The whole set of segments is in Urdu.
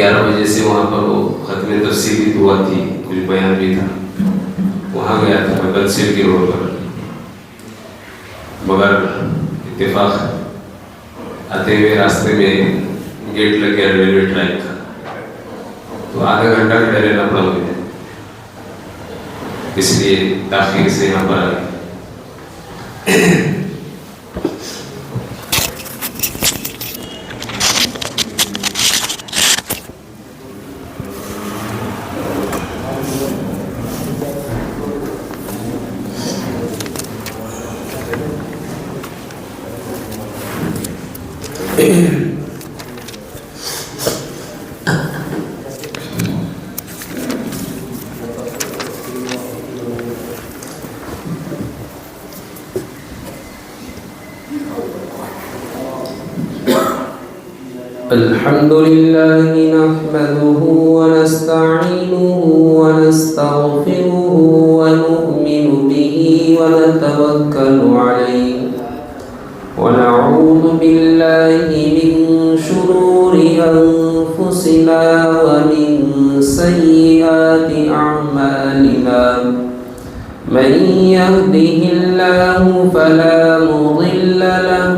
11 بجے سے وہاں پر وہ ختم تفسیری دعا تھی، کچھ بیان بھی تھا، وہاں گیا تھا میں بنسل کی روڈ پر، مگر اتفاق آتے ہوئے راستے میں گیٹ لگ گیا ریلوے ٹریک کا، تو آدھا گھنٹہ کھڑے رہنا پڑا مجھے، اس لیے تاخیر سے یہاں پر آ گئے۔ الحمد لله نحمده ونستعينه ونستغفره ونؤمن به ونتوكل عليه ونعوذ بالله من شرور أنفسنا ومن سيئات أعمالنا من يهده الله فلا مضل له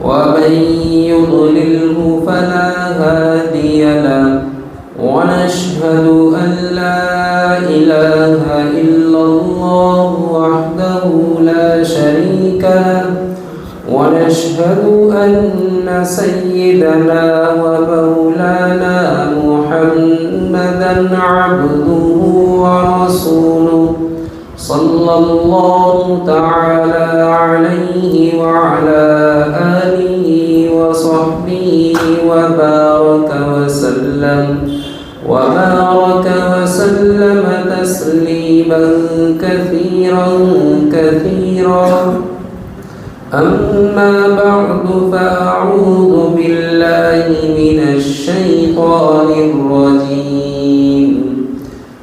ومن يضلله فلا هادي له ونشهد أن لا إله إلا الله وحده لا شريك له ونشهد أن سيدنا ومولانا محمدا عبده ورسوله صلى الله تعالى عليه وعلى آله وصحبه وبارك وسلم تسليما كثيرا أما بعد فأعوذ بالله من الشيطان الرجيم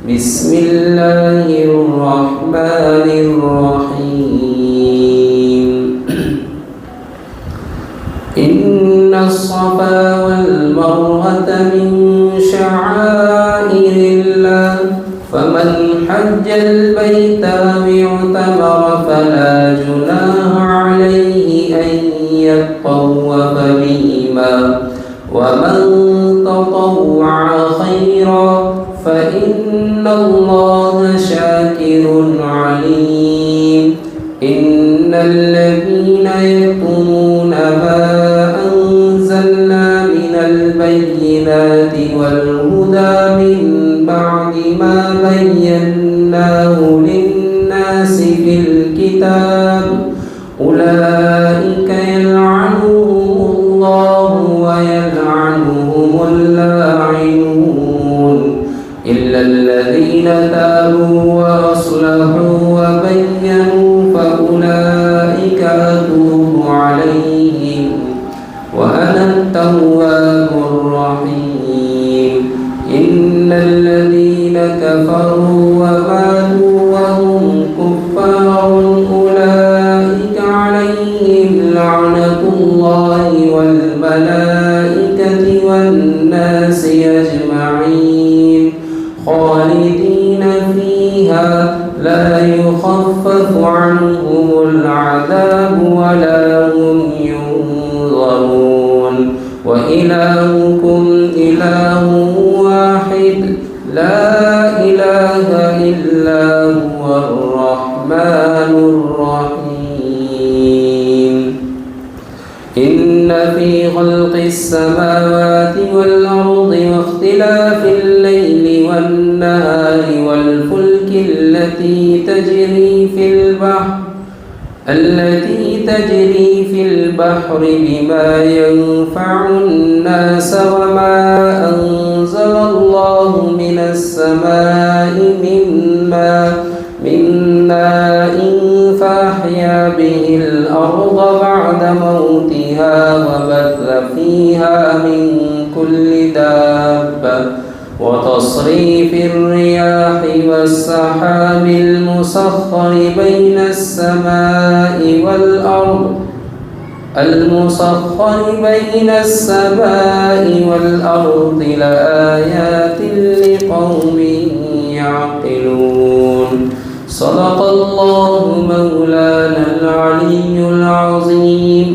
بسم الله الرحمن الرحيم إن الصفا والمروة من شعائر الله فمن حج البيت أو اعتمر فلا جناح عليه أن يطوف بهما ومن تطوع خيرا فإن الله شاكر عليم إن الذين يكتمون ما أنزلنا من البينات والهدى من بعد ما بيناه للناس في الكتاب أولئك يلعنهم الله ويلعنهم اللاعنون إلا الذين تابوا وأصلحوا وبينوا فأولئك أتوب عليهم وأنا التواب الرحيم إن الذين كفروا وماتوا وهم كفار أولئك عليهم لعنة الله والملائكة والناس أجمعين خالدين فيها لا يخفف عنهم العذاب ولا هم ينظرون وإلهكم إله واحد لا إله إلا هو الرحمن الرحيم إن في خلق السماوات والأرض واختلاف الليل والنهار والفلك التي تجري في البحر بما ينفع الناس وما أنزل الله من السماء من ماء فأحيا به الأرض بعد موتها وبث فيها من كل دابة وتصريف الرياح والسحاب المسخر بين السماء والأرض المسخر بين السماء والأرض لآيات لقوم يعقلون صدق الله مولانا العلي العظيم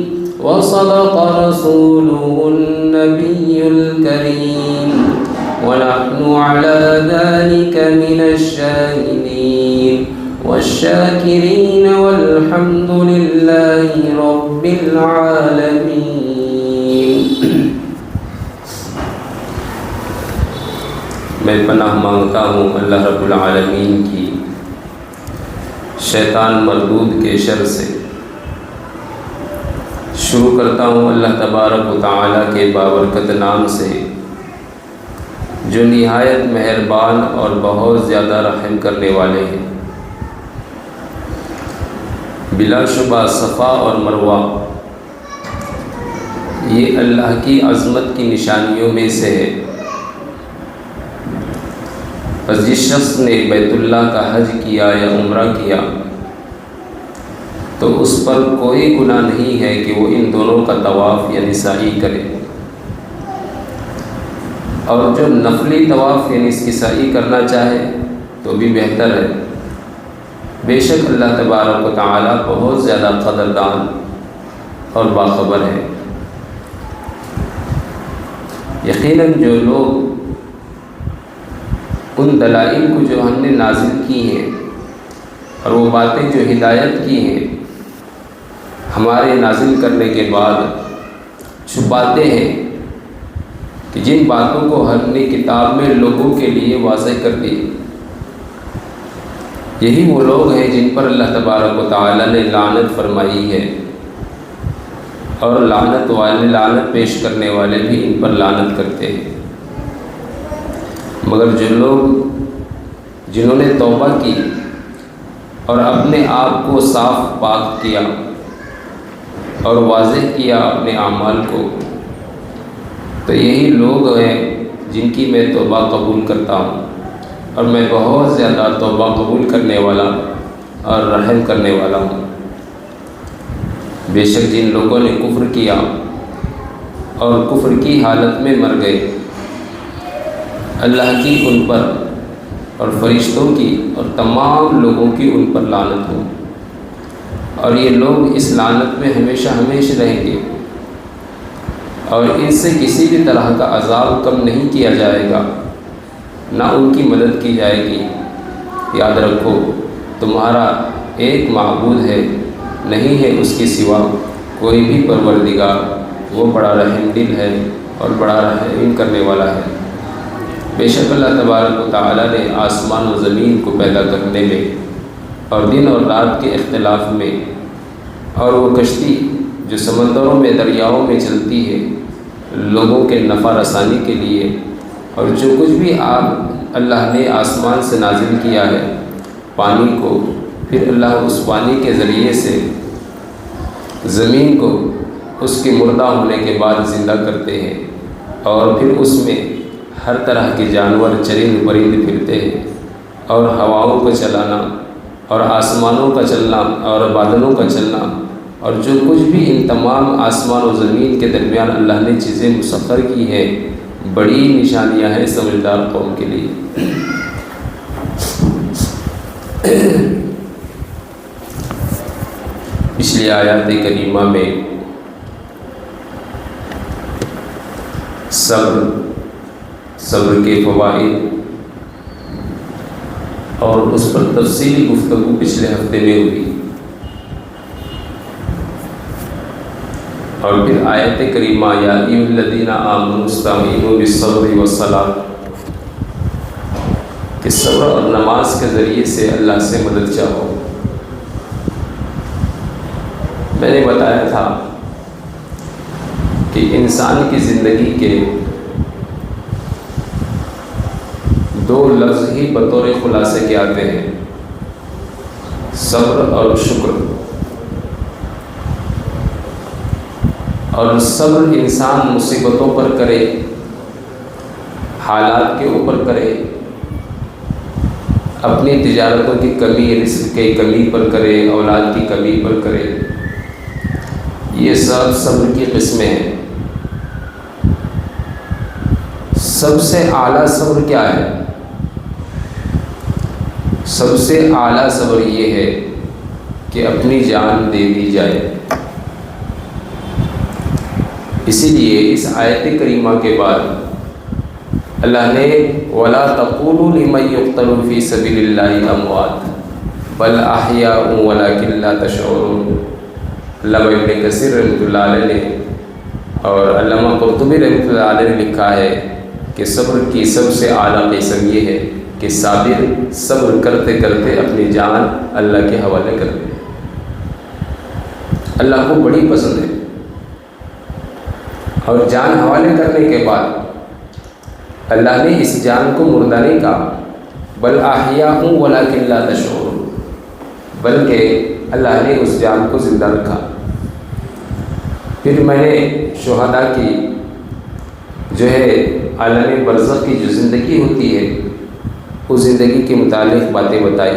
وصدق رسوله النبي الكريم ونحن على ذلك من الشاهدين والشاكرين والحمد لله رب العالمين. میں پناہ مانگتا ہوں اللہ رب العالمین کی شیطان مردود کے شر سے. شروع کرتا ہوں اللہ تبارک و تعالیٰ کے بابرکت نام سے جو نہایت مہربان اور بہت زیادہ رحم کرنے والے ہیں. بلا شبہ صفا اور مروہ یہ اللہ کی عظمت کی نشانیوں میں سے ہے. بس جس شخص نے بیت اللہ کا حج کیا یا عمرہ کیا تو اس پر کوئی گناہ نہیں ہے کہ وہ ان دونوں کا طواف یعنی سعی کرے، اور جو نفلی طواف یعنی اس کی سعی کرنا چاہے تو بھی بہتر ہے. بے شک اللہ تبارک و تعالیٰ بہت زیادہ قدردان اور باخبر ہے. یقیناً جو لوگ ان دلائل کو جو ہم نے نازل کی ہیں اور وہ باتیں جو ہدایت کی ہیں ہمارے نازل کرنے کے بعد چھپاتے ہیں کہ جن باتوں کو ہم نے کتاب میں لوگوں کے لیے واضح کر دی، یہی وہ لوگ ہیں جن پر اللہ تبارک و تعالیٰ نے لعنت فرمائی ہے، اور لعنت پیش کرنے والے بھی ان پر لعنت کرتے ہیں. مگر جو لوگ جنہوں نے توبہ کی اور اپنے آپ کو صاف پاک کیا اور واضح کیا اپنے اعمال کو، تو یہی لوگ ہیں جن کی میں توبہ قبول کرتا ہوں، اور میں بہت زیادہ توبہ قبول کرنے والا اور رحم کرنے والا ہوں. بے شک جن لوگوں نے کفر کیا اور کفر کی حالت میں مر گئے، اللہ کی ان پر اور فرشتوں کی اور تمام لوگوں کی ان پر لعنت ہو، اور یہ لوگ اس لعنت میں ہمیشہ رہیں گے، اور ان سے کسی بھی طرح کا عذاب کم نہیں کیا جائے گا، نہ ان کی مدد کی جائے گی. یاد رکھو تمہارا ایک معبود ہے، نہیں ہے اس کے سوا کوئی بھی پروردگار. وہ بڑا رحم دل ہے اور بڑا رحم کرنے والا ہے. بے شک اللہ تبارک و تعالیٰ نے آسمان و زمین کو پیدا کرنے میں اور دن اور رات کے اختلاف میں، اور وہ کشتی جو سمندروں میں دریاؤں میں چلتی ہے لوگوں کے نفع رسانی کے لیے، اور جو کچھ بھی اللہ نے آسمان سے نازل کیا ہے پانی کو، پھر اللہ اس پانی کے ذریعے سے زمین کو اس کے مردہ ہونے کے بعد زندہ کرتے ہیں، اور پھر اس میں ہر طرح کے جانور چرند پرند پھرتے ہیں، اور ہواؤں کو چلانا اور آسمانوں کا چلنا اور بادلوں کا چلنا، اور جو کچھ بھی ان تمام آسمان و زمین کے درمیان اللہ نے چیزیں مسخر کی ہیں، بڑی نشانیاں ہیں سمجھدار قوم کے لیے. پچھلی آیات کریمہ میں صبر کے فوائد اور اس پر تفصیلی گفتگو پچھلے ہفتے میں ہوئی، اور پھر آیت کریمہ یا ایھا الذین آمنوا استعینوا بالصبر والصلاۃ کہ صبر اور نماز کے ذریعے سے اللہ سے مدد چاہو. میں نے بتایا تھا کہ انسان کی زندگی کے دو لفظ ہی بطور خلاصے کے آتے ہیں، صبر اور شکر. اور صبر انسان مصیبتوں پر کرے، حالات کے اوپر کرے، اپنی تجارتوں کی کمی، رزق کی کمی پر کرے، اولاد کی کمی پر کرے، یہ سب صبر کی قسمیں ہیں۔ سب سے اعلیٰ صبر کیا ہے؟ سب سے اعلیٰ صبر یہ ہے کہ اپنی جان دے دی جائے۔ اسی لیے اس آیت کریمہ کے بعد اللہ نے وَلَا تَقُولُوا لِمَن يُقْتَلُ فِي سَبِيلِ اللَّهِ أَمْوَاتٌ بَلْ أَحْيَاءٌ وَلَكِن لَا تَشْعُرُونَ۔ علامہ ابن کثیر رحمۃ اللہ علیہ نے اور علامہ قرطبی رحمۃ اللہ علیہ نے لکھا ہے کہ صبر کی سب سے اعلیٰ قسم یہ ہے کہ صابر صبر کرتے کرتے اپنی جان اللہ کے حوالے کر دے۔ اللہ کو بڑی پسند ہے، اور جان حوالے کرنے کے بعد اللہ نے اس جان کو مردہ نہیں کہا، بل احیاء ولکن لا تشعرون، بلکہ اللہ نے اس جان کو زندہ رکھا۔ پھر میں نے شہداء کی جو ہے عالم برزخ کی جو زندگی ہوتی ہے اس زندگی کے متعلق باتیں بتائی۔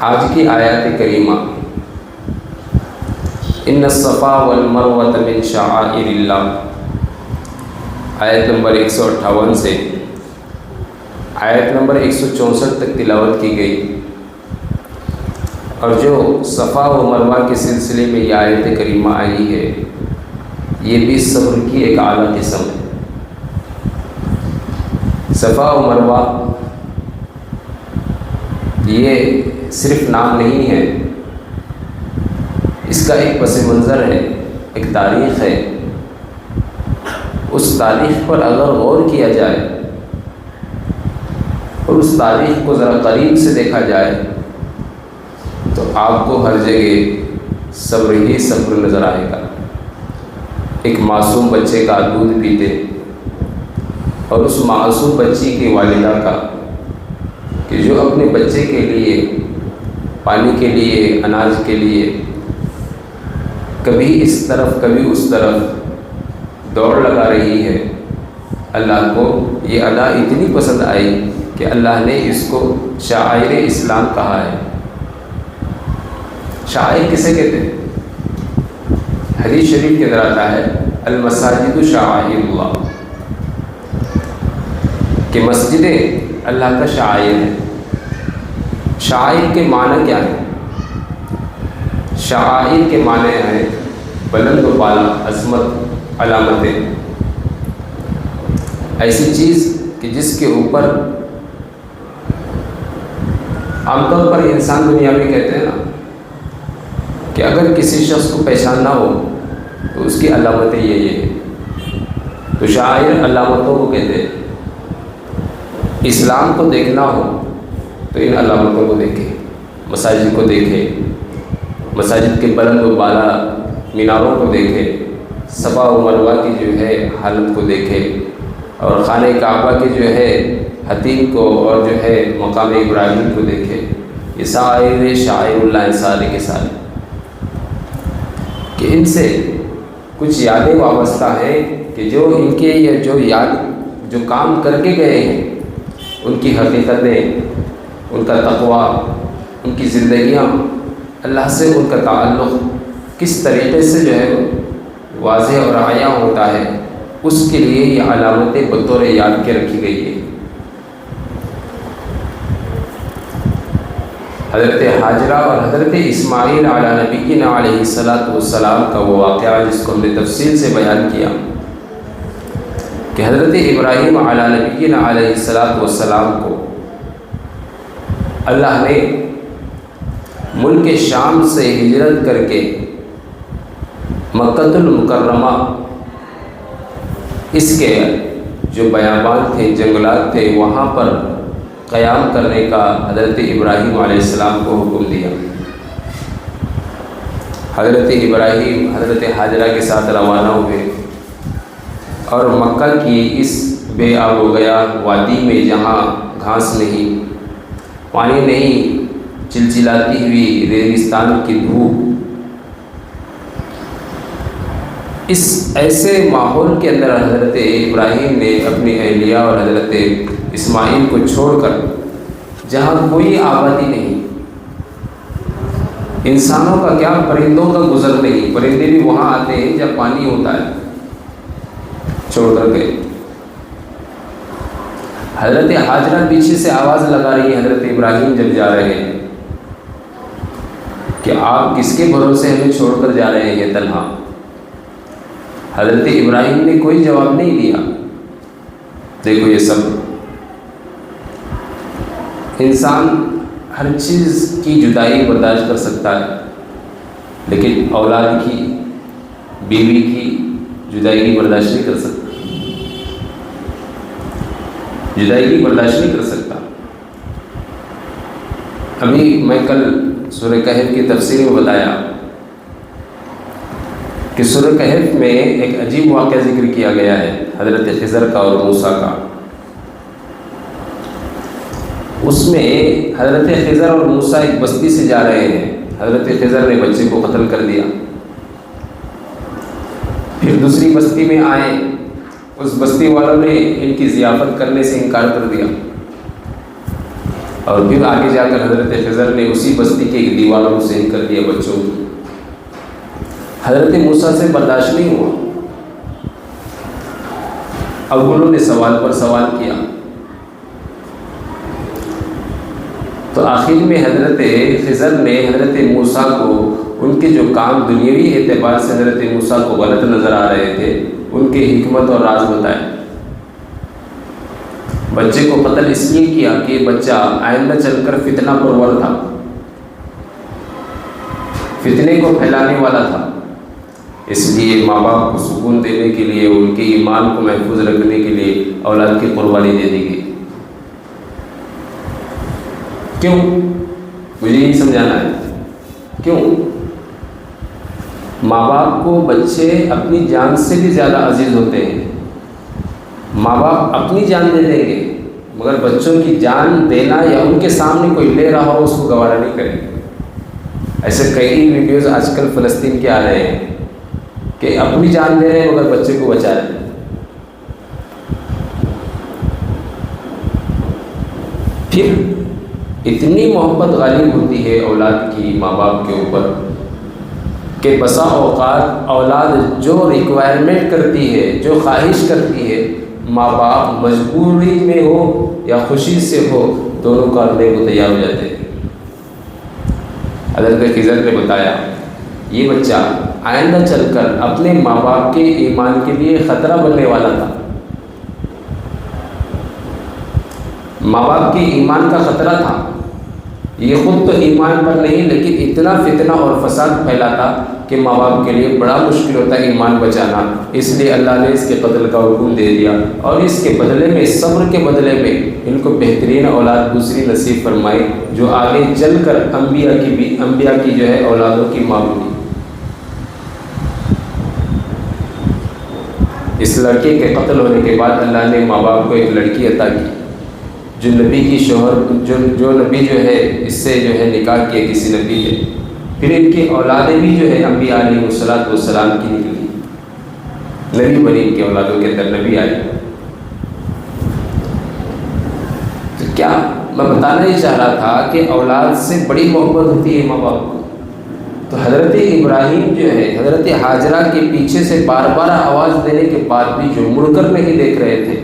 آج کی آیات کریمہ ان الصفا والمروۃ من شعائر اللہ، آیت نمبر 158 سے آیت نمبر 164 تک تلاوت کی گئی، اور جو صفا و مروہ کے سلسلے میں یہ آیت کریمہ آئی ہے یہ بھی صبر کی ایک اعلیٰ قسم ہے۔ صفا و مروہ یہ صرف نام نہیں ہے، اس کا ایک پس منظر ہے، ایک تاریخ ہے۔ اس تاریخ پر اگر غور کیا جائے اور اس تاریخ کو ذرا قریب سے دیکھا جائے تو آپ کو ہر جگہ صبر ہی صبر نظر آئے گا۔ ایک معصوم بچے کا دودھ پیتے اور اس معصوم بچی کی والدہ کا کہ جو اپنے بچے کے لیے پانی کے لیے اناج کے لیے کبھی اس طرف کبھی اس طرف دوڑ لگا رہی ہے، اللہ کو یہ ادا اتنی پسند آئی کہ اللہ نے اس کو شعائر اسلام کہا ہے۔ شعائر کسے کہتے ہیں؟ حدیث شریف کے اندر آتا ہے المساجد شعائر اللہ، کہ مسجدیں اللہ کا شعائر ہے۔ شعائر کے معنی کیا ہے؟ شعائر کے معنی ہیں بلند و بالا، عظمت، علامتیں، ایسی چیز کہ جس کے اوپر عام طور پر انسان دنیا میں کہتے ہیں نا کہ اگر کسی شخص کو پہچان نہ ہو تو اس کی علامتیں یہ ہیں، تو شاعر علامتوں کو کہتے ہیں۔ اسلام کو دیکھنا ہو تو ان علامتوں کو دیکھے، مساجد کو دیکھے، مساجد کے بلند و بالا میناروں کو دیکھے، صفا و مروہ کی جو ہے حالت کو دیکھے، اور خانہ کعبہ کے جو ہے حتیم کو اور جو ہے مقام ابراہیم کو دیکھے۔ یہ سارے شاعر اللہ سارے کے سارے کہ ان سے کچھ یادیں وابستہ ہیں کہ جو ان کے یہ جو یاد جو کام کر کے گئے ہیں ان کی حقیقتیں، ان کا تقویٰ، ان کی زندگیاں، اللہ سے ان کا تعلق کس طریقے سے جو ہے واضح اور عیاں ہوتا ہے، اس کے لیے یہ علامتیں بطور یاد کے رکھی گئی ہے۔ حضرت حاجرہ اور حضرت اسماعیل علی نبینا علیہ السلام کا وہ واقعہ جس کو ہم نے تفصیل سے بیان کیا کہ حضرت ابراہیم علی نبینا علیہ السلام کو اللہ نے ملک شام سے ہجرت کر کے مکہ المکرمہ، اس کے جو بیابان تھے، جنگلات تھے، وہاں پر قیام کرنے کا حضرت ابراہیم علیہ السلام کو حکم دیا۔ حضرت ابراہیم حضرت حاجرہ کے ساتھ روانہ ہوئے اور مکہ کی اس بے آب و گیا وادی میں جہاں گھاس نہیں، پانی نہیں، چلچلاتی ہوئی ریگستان کی دھوپ، اس ایسے ماحول کے اندر حضرت ابراہیم نے اپنی اہلیہ اور حضرت اسماعیل کو چھوڑ کر، جہاں کوئی آبادی نہیں، انسانوں کا کیا، پرندوں کا گزر نہیں، پرندے بھی وہاں آتے ہیں جب پانی ہوتا ہے، چھوڑ کر گئے۔ حضرت ہاجرہ پیچھے سے آواز لگا رہی ہے حضرت ابراہیم جب جا رہے ہیں کہ آپ کس کے بھروسے ہمیں چھوڑ کر جا رہے ہیں تنہا؟ حضرت ابراہیم نے کوئی جواب نہیں دیا۔ دیکھو یہ سب، انسان ہر چیز کی جدائی برداشت کر سکتا ہے، لیکن اولاد کی، بیوی کی جدائی کی برداشت نہیں کر سکتا، جدائی کی برداشت نہیں کر سکتا۔ ابھی میں کل سورہ کہف کی تفسیر میں بتایا کہ سورہ کہف میں ایک عجیب واقعہ ذکر کیا گیا ہے حضرت خضر کا اور موسیٰ کا۔ اس میں حضرت خضر اور موسیٰ ایک بستی سے جا رہے ہیں، حضرت خضر نے بچے کو قتل کر دیا، پھر دوسری بستی میں آئے، اس بستی والوں نے ان کی ضیافت کرنے سے انکار کر دیا، اور پھر آگے جا کر حضرت خضر نے اسی بستی کے دیواروں سے ان کر دیا بچوں کی۔ حضرت موسیٰ سے برداشت نہیں ہوا، اب انہوں نے سوال پر سوال کیا، تو آخر میں حضرت خضر نے حضرت موسیٰ کو ان کے جو کام دنیاوی اعتبار سے حضرت موسیٰ کو غلط نظر آ رہے تھے ان کے حکمت اور راز بتائے۔ بچے کو قتل اس لیے کیا کہ یہ بچہ آئندہ چل کر فتنہ پرور تھا، فتنے کو پھیلانے والا تھا، اس لیے ماں باپ کو سکون دینے کے لیے، ان کے ایمان کو محفوظ رکھنے کے لیے اولاد کی قربانی دے دی گئی۔ کیوں؟ مجھے یہی سمجھانا ہے، کیوں؟ ماں باپ کو بچے اپنی جان سے بھی زیادہ عزیز ہوتے ہیں۔ ماں باپ اپنی جان دے دیں گے مگر بچوں کی جان دینا یا ان کے سامنے کوئی لے رہا ہو اس کو گوارا نہیں کریں گے۔ ایسے کئی ویڈیوز آج کل فلسطین کے آ رہے ہیں کہ اپنی جان دے رہے ہیں مگر بچے کو بچا رہے ہیں۔ پھر اتنی محبت غالب ہوتی ہے اولاد کی ماں باپ کے اوپر کہ بسا اوقات اولاد جو ریکوائرمنٹ کرتی ہے، جو خواہش کرتی ہے، ماں باپ مجبوری میں ہو یا خوشی سے ہو دونوں کرنے کو تیار ہو جاتے ہیں۔ حضرت خضر نے بتایا یہ بچہ آئندہ چل کر اپنے ماں باپ کے ایمان کے لیے خطرہ بننے والا تھا، ماں باپ کے ایمان کا خطرہ تھا۔ یہ خود تو ایمان پر نہیں لیکن اتنا فتنہ اور فساد پھیلاتا کہ ماں باپ کے لیے بڑا مشکل ہوتا ہے ایمان بچانا، اس لیے اللہ نے اس کے قتل کا حکم دے دیا اور اس کے بدلے میں، صبر کے بدلے میں ان کو بہترین اولاد دوسری نصیب فرمائی جو آگے چل کر انبیاء کی جو ہے اولادوں کی ماں بنی۔ اس لڑکے کے قتل ہونے کے بعد اللہ نے ماں باپ کو ایک لڑکی عطا کی جو نبی کی شوہر، جو نبی جو ہے اس سے جو ہے نکاح کیا کسی نبی نے، پھر ان کی اولادیں بھی جو ہے انبیاء علیہ السلام کی نکلی، نبی بنی ان کے اولادوں کے اندر نبی آئے۔ تو کیا میں بتانا ہی چاہ رہا تھا کہ اولاد سے بڑی محبت ہوتی ہے ماں باپ کو۔ تو حضرت ابراہیم جو ہے حضرت ہاجرہ کے پیچھے سے بار بار آواز دینے کے بعد بھی جو مڑ کر نہیں دیکھ رہے تھے،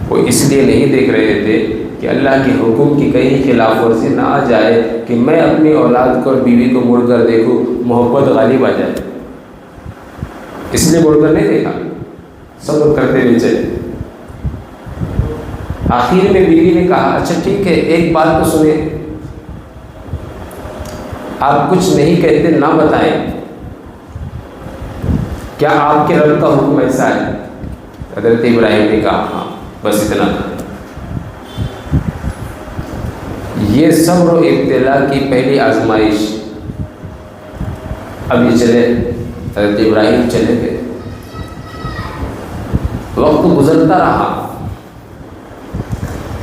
وہ اس لیے نہیں دیکھ رہے تھے کہ اللہ کے حکم کی کہیں خلاف ورزی نہ آ جائے کہ میں اپنی اولاد کو اور بیوی کو مڑ کر دیکھوں، محبت غالب آ جائے، اس لیے مڑ کر نہیں دیکھا، صبر کرتے ہوئے چلے۔ آخر میں بیوی نے کہا اچھا ٹھیک ہے ایک بات تو سنیں، آپ کچھ نہیں کہتے نہ بتائیں، کیا آپ کے رب کا حکم ایسا ہے؟ حضرت ابراہیم نے کہا ہاں، بس اتنا تھا۔ یہ صبر و ابتلا کی پہلی آزمائش۔ اب یہ چلے، حضرت ابراہیم چلے گئے، وقت گزرتا رہا،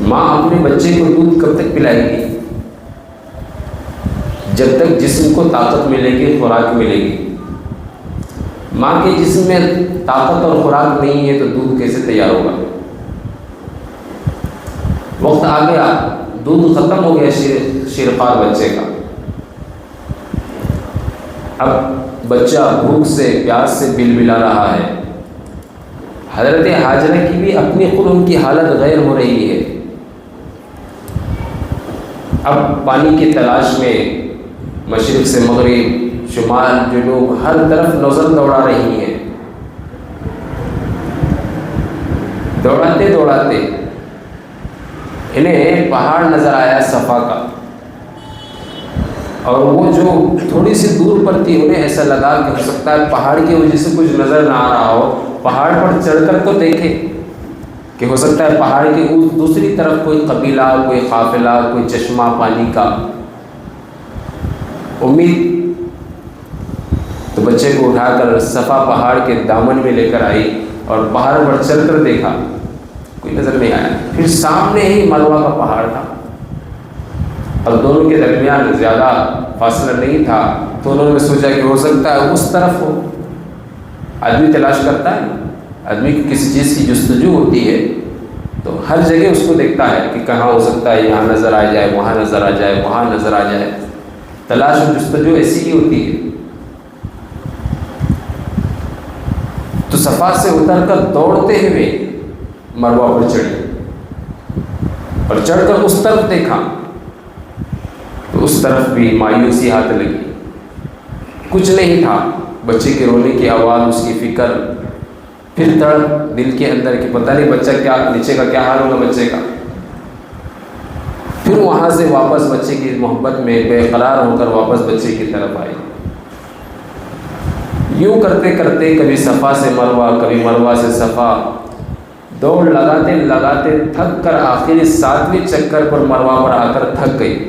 ماں اپنے بچے کو دودھ کب تک پلائے گی؟ جب تک جسم کو طاقت ملے گی، خوراک ملے گی۔ ماں کے جسم میں طاقت اور خوراک نہیں ہے تو دودھ کیسے تیار ہوگا؟ وقت آ گیا، دودھ ختم ہو گیا شیرخوار بچے کا، اب بچہ بھوک سے پیاس سے بلبلا رہا ہے. حضرت ہاجرہ کی بھی اپنی خود ان کی حالت غیر ہو رہی ہے. اب پانی کی تلاش میں مشرق سے مغرب، شمال جنوب، ہر طرف نظر دوڑا رہی ہیں. دوڑاتے دوڑاتے انہیں پہاڑ نظر آیا صفا کا، اور وہ جو تھوڑی سی دور پر تھی انہیں ایسا لگا کہ ہو سکتا ہے پہاڑ کی وجہ سے کچھ نظر نہ آ رہا ہو. پہاڑ پر چڑھ کر تو دیکھے کہ ہو سکتا ہے پہاڑ کی دوسری طرف کوئی قبیلہ، کوئی قافلہ، کوئی چشمہ پانی کا. امید تو بچے کو اٹھا کر صفا پہاڑ کے دامن میں لے کر آئی اور پہاڑ پر چڑھ کر دیکھا، کوئی نظر نہیں آیا. پھر سامنے ہی مروہ کا پہاڑ تھا. اب دونوں کے درمیان زیادہ فاصلہ نہیں تھا تو انہوں نے سوچا کہ ہو سکتا ہے اس طرف ہو. آدمی تلاش کرتا ہے، آدمی کی کسی چیز کی جستجو ہوتی ہے تو ہر جگہ اس کو دیکھتا ہے کہ کہاں ہو سکتا ہے، یہاں نظر آ جائے، وہاں نظر آ جائے، وہاں نظر آ جائے. تلاش و جستجو ایسی ہی ہوتی ہے. تو صفا سے اتر کر دوڑتے ہوئے مروہ پر چڑھی اور چڑھ کر اس طرف دیکھا تو اس طرف بھی مایوسی ہاتھ لگی. کچھ نہیں تھا، بچے کے رونے کی آواز، اس کی فکر، پھر تڑپ دل کے اندر کہ پتہ نہیں بچہ کیا، نیچے کا کیا حال ہوگا بچے کا. پھر وہاں سے واپس بچے کی محبت میں بے قرار ہو کر واپس بچے کی طرف آئی. یوں کرتے کرتے کبھی صفا سے مروہ، کبھی مروہ سے صفا، دوڑ لگاتے لگاتے تھک کر آخری 7ویں چکر پر مروہ پر آ کر تھک گئی.